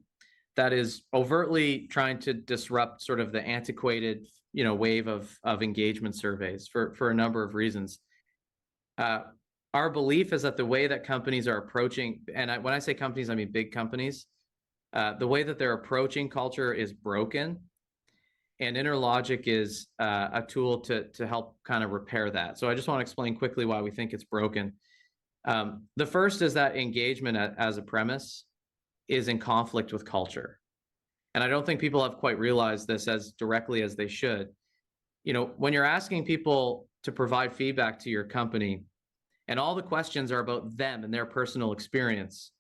that is overtly trying to disrupt sort of the antiquated, wave of engagement surveys for a number of reasons. Our belief is that the way that companies are approaching, and when I say companies, I mean big companies, the way that they're approaching culture is broken, and Innerlogic is a tool to help kind of repair that. So I just want to explain quickly why we think it's broken. The first is that engagement as a premise is in conflict with culture. And I don't think people have quite realized this as directly as they should. When you're asking people to provide feedback to your company, and all the questions are about them and their personal experience,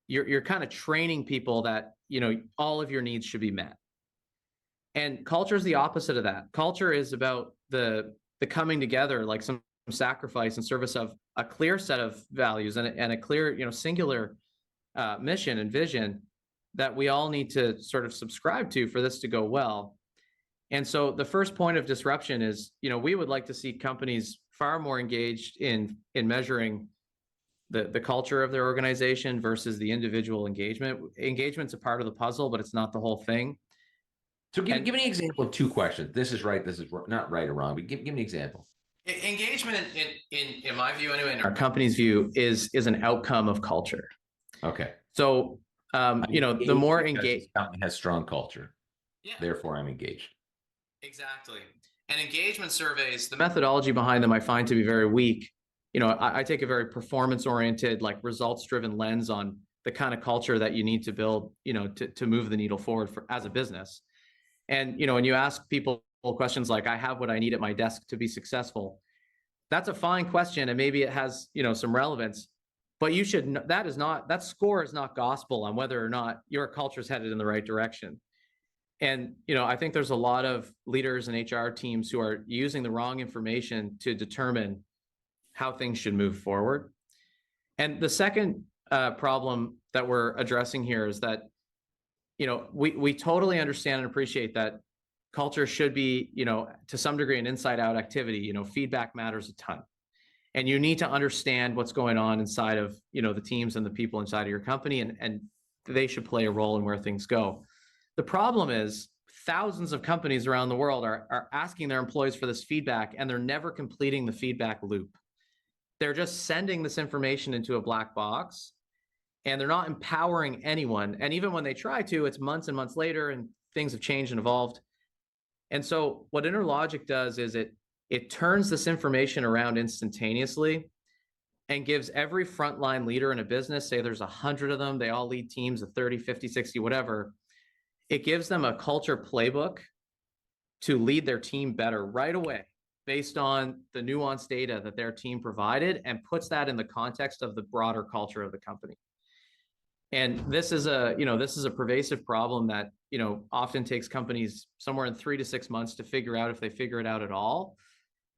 you're kind of training people that, all of your needs should be met. And culture is the opposite of that. Culture is about the coming together, like some sacrifice in service of a clear set of values and a clear, singular mission and vision that we all need to sort of subscribe to for this to go well. And so the first point of disruption is, we would like to see companies far more engaged in measuring the culture of their organization versus the individual engagement. Engagement's a part of the puzzle, but it's not the whole thing. So give me an example of two questions. This is right. This is not right or wrong, but give me an example. Engagement, in my view, anyway, in our company's view, is an outcome of culture. Okay. So, the more engaged, company has strong culture. Yeah. Therefore, I'm engaged. Exactly. And engagement surveys, the methodology behind them, I find to be very weak. I take a very performance-oriented, like results-driven lens on the kind of culture that you need to build, to move the needle forward as a business. And, when you ask people questions like, I have what I need at my desk to be successful, that's a fine question. And maybe it has, some relevance, but you should, that score is not gospel on whether or not your culture is headed in the right direction. And, I think there's a lot of leaders and HR teams who are using the wrong information to determine how things should move forward. And the second problem that we're addressing here is that, we totally understand and appreciate that culture should be, to some degree, an inside out activity. Feedback matters a ton. And you need to understand what's going on inside of, the teams and the people inside of your company, and they should play a role in where things go. The problem is thousands of companies around the world are asking their employees for this feedback, and they're never completing the feedback loop. They're just sending this information into a black box, and they're not empowering anyone. And even when they try to, it's months and months later, and things have changed and evolved. And so what Innerlogic does is it turns this information around instantaneously and gives every frontline leader in a business, say there's 100 of them, they all lead teams of 30, 50, 60, whatever. It gives them a culture playbook to lead their team better right away based on the nuanced data that their team provided, and puts that in the context of the broader culture of the company. And this is a pervasive problem that, often takes companies somewhere in 3 to 6 months to figure out, if they figure it out at all.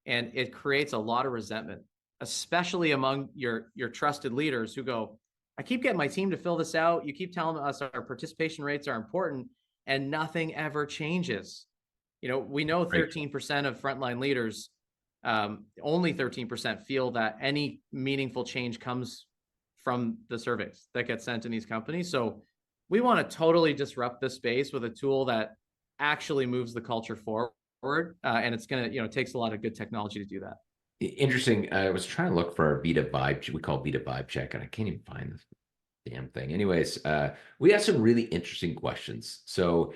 And it creates a lot of resentment, especially among your trusted leaders who go, I keep getting my team to fill this out. You keep telling us our participation rates are important, and nothing ever changes. We know 13% of frontline leaders, only 13% feel that any meaningful change comes from the surveys that get sent in these companies. So we want to totally disrupt this space with a tool that actually moves the culture forward. And it's going to, it takes a lot of good technology to do that. Interesting. I was trying to look for our Vita Vibe. We call Vita Vibe check, and I can't even find this damn thing. Anyways, we have some really interesting questions. So,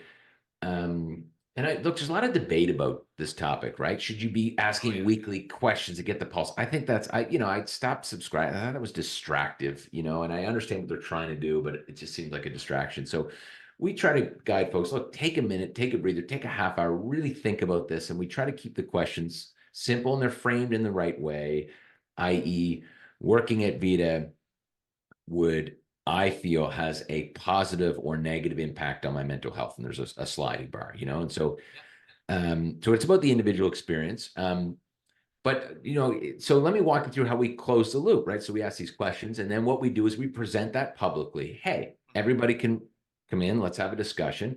look, there's a lot of debate about this topic, right? Should you be asking weekly questions to get the pulse? I think I stopped subscribing. I thought it was distractive, and I understand what they're trying to do, but it just seems like a distraction. So we try to guide folks, look, take a minute, take a breather, take a half hour, really think about this. And we try to keep the questions simple, and they're framed in the right way, i.e. working at Vita would, I feel, has a positive or negative impact on my mental health. And there's a sliding bar, and so, so it's about the individual experience. But, so let me walk you through how we close the loop, right? So we ask these questions, and then what we do is we present that publicly. Hey, everybody can come in, let's have a discussion.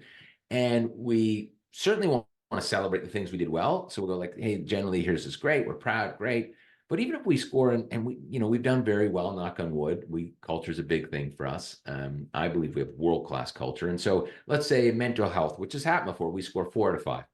And we certainly want to celebrate the things we did well. So we'll go like, hey, generally, here's this great, we're proud, great. But even if we score and we, we've done very well, knock on wood, culture is a big thing for us. I believe we have world-class culture. And so let's say mental health, which has happened before, we score 4 out of 5.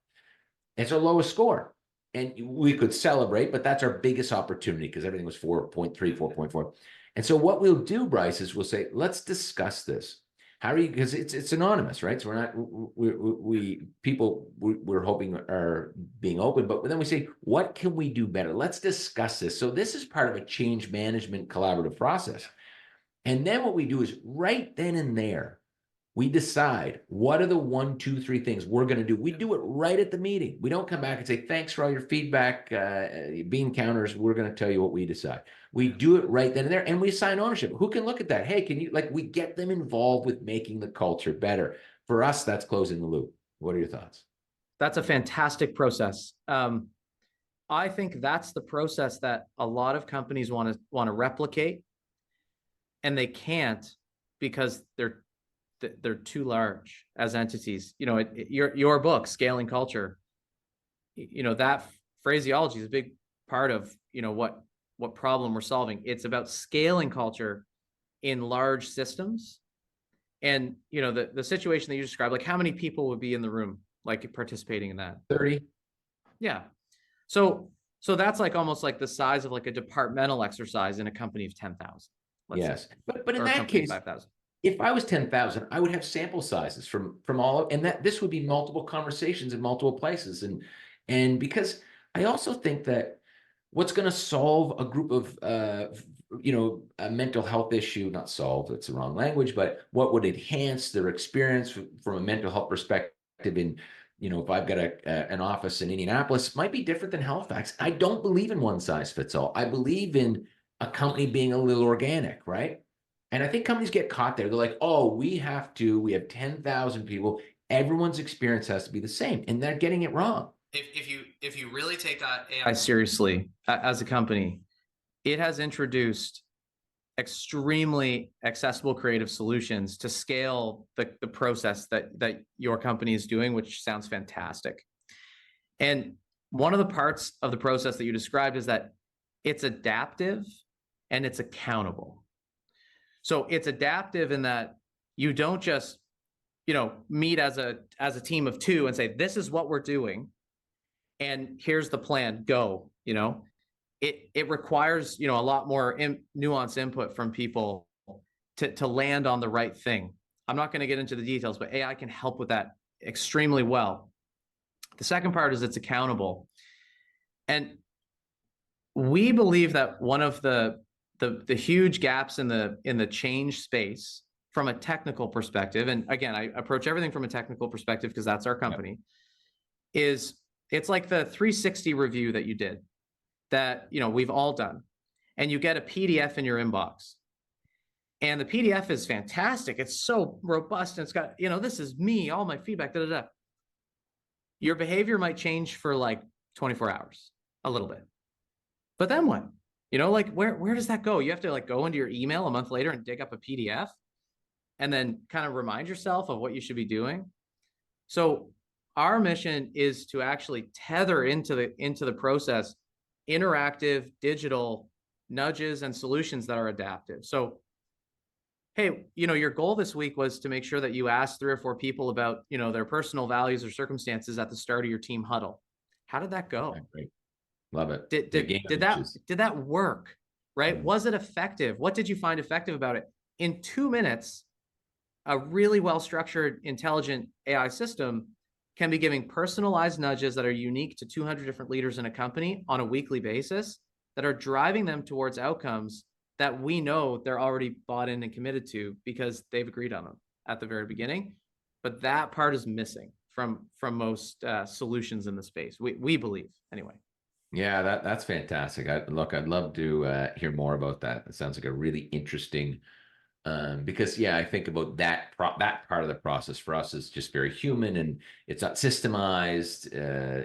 It's our lowest score. And we could celebrate, but that's our biggest opportunity because everything was 4.3, 4.4. And so what we'll do, Bryce, is we'll say, let's discuss this. How are you, because it's anonymous, right? So we're not, we're hoping are being open, but then we say, what can we do better? Let's discuss this. So this is part of a change management collaborative process. And then what we do is right then and there, We decide what are the 1, 2, 3 things we're going to do. We do it right at the meeting. We don't come back and say, thanks for all your feedback, bean counters. We're going to tell you what we decide. We do it right then and there, and we assign ownership. Who can look at that? Hey, can you, like, we get them involved with making the culture better. For us, that's closing the loop. What are your thoughts? That's a fantastic process. I think that's the process that a lot of companies want to replicate, and they can't because they're too large as entities. You know, your book, Scaling Culture, you know, that phraseology is a big part of, you know, what problem we're solving. It's about scaling culture in large systems. And, you know, the situation that you described, like how many people would be in the room, like participating in that? 30. Yeah. So that's like almost like the size of like a departmental exercise in a company of 10,000. Yes. Say. But in that case, 5,000. If I was 10,000, I would have sample sizes from all of, and that this would be multiple conversations in multiple places. And because I also think that what's going to solve a group of, a mental health issue, not solve, that's the wrong language, but what would enhance their experience from a mental health perspective in, you know, if I've got an office in Indianapolis, might be different than Halifax. I don't believe in one size fits all. I believe in a company being a little organic, right? And I think companies get caught there. They're like, oh, we have 10,000 people. Everyone's experience has to be the same. And they're getting it wrong. If you really take AI seriously as a company, it has introduced extremely accessible creative solutions to scale the process that your company is doing, which sounds fantastic. And one of the parts of the process that you described is that it's adaptive and it's accountable. So it's adaptive in that you don't just, you know, meet as a team of 2 and say, this is what we're doing, and here's the plan, go. You know, it requires, you know, a lot more nuanced input from people to land on the right thing. I'm not going to get into the details, but AI can help with that extremely well. The second part is it's accountable. And we believe that one of the huge gaps in the change space from a technical perspective, and again, I approach everything from a technical perspective because that's our company, is it's like the 360 review that you did that, you know, we've all done, and you get a PDF in your inbox, and the PDF is fantastic. It's so robust, and it's got, you know, this is me, all my feedback, da, da, da. Your behavior might change for like 24 hours, a little bit, but then what? You know, like where does that go? You have to like go into your email a month later and dig up a PDF and then kind of remind yourself of what you should be doing. So our mission is to actually tether into the process interactive digital nudges and solutions that are adaptive. So, hey, you know, your goal this week was to make sure that you asked 3 or 4 people about, you know, their personal values or circumstances at the start of your team huddle. How did that go? Great. Love it. Did that work? Right? Mm-hmm. Was it effective? What did you find effective about it? In 2 minutes, a really well-structured, intelligent AI system can be giving personalized nudges that are unique to 200 different leaders in a company on a weekly basis that are driving them towards outcomes that we know they're already bought in and committed to because they've agreed on them at the very beginning. But that part is missing from most solutions in the space. We believe, anyway. Yeah, that's fantastic. I'd love to hear more about that. It sounds like a really interesting, because I think about that part of the process for us is just very human, and it's not systemized.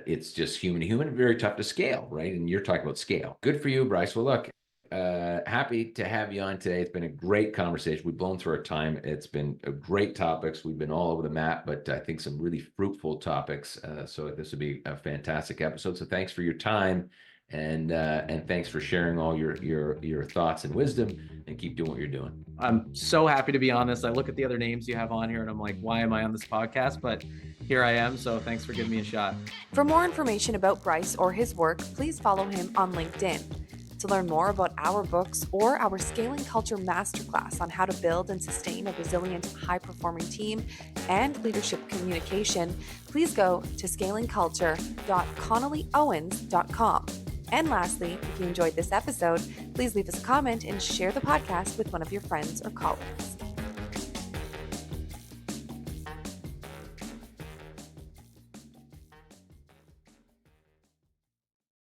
It's just human to human, very tough to scale, right? And you're talking about scale. Good for you, Bryce. Well, look, happy to have you on today. It's been a great conversation. We've blown through our time. It's been great topics. We've been all over the map, but I think some really fruitful topics. So this would be a fantastic episode. So thanks for your time, and thanks for sharing all your thoughts and wisdom, and keep doing what you're doing. I'm so happy to be on this. I look at the other names you have on here and I'm like, why am I on this podcast? But here I am. So thanks for giving me a shot. For more information about Bryce or his work, please follow him on LinkedIn. To learn more about our books or our Scaling Culture Masterclass on how to build and sustain a resilient, high-performing team and leadership communication, please go to scalingculture.connollyowens.com. And lastly, if you enjoyed this episode, please leave us a comment and share the podcast with one of your friends or colleagues.